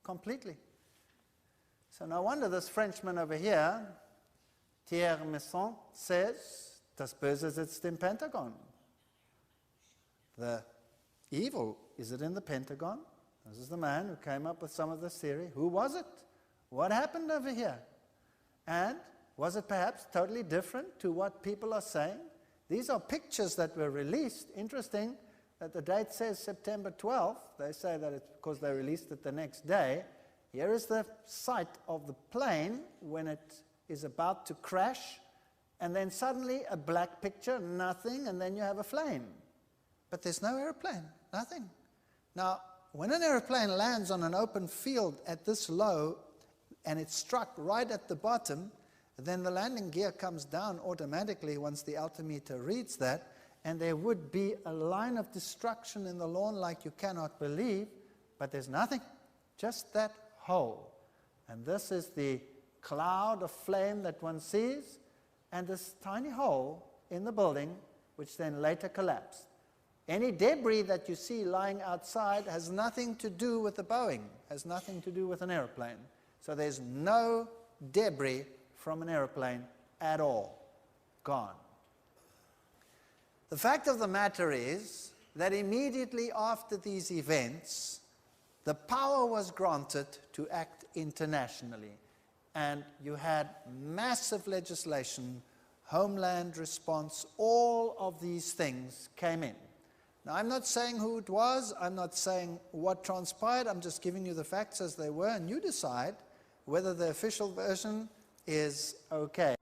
A: completely. So no wonder this Frenchman over here, Thierry Messon, says, das Böse sitzt im Pentagon. The evil, is it in the Pentagon? This is the man who came up with some of this theory. Who was it? What happened over here? And was it perhaps totally different to what people are saying? These are pictures that were released. Interesting that the date says September 12th. They say that it's because they released it the next day. Here is the sight of the plane when it is about to crash, and then suddenly a black picture, nothing, and then you have a flame. But there's no airplane, nothing. Now, when an airplane lands on an open field at this low, and it's struck right at the bottom, then the landing gear comes down automatically once the altimeter reads that, and there would be a line of destruction in the lawn like you cannot believe, but there's nothing, just that hole. And this is the cloud of flame that one sees, and this tiny hole in the building, which then later collapsed. Any debris that you see lying outside has nothing to do with the Boeing, has nothing to do with an airplane. So there's no debris from an airplane at all. Gone. The fact of the matter is that immediately after these events, the power was granted to act internationally. And you had massive legislation, homeland response, all of these things came in. Now, I'm not saying who it was, I'm not saying what transpired, I'm just giving you the facts as they were, and you decide whether the official version is okay.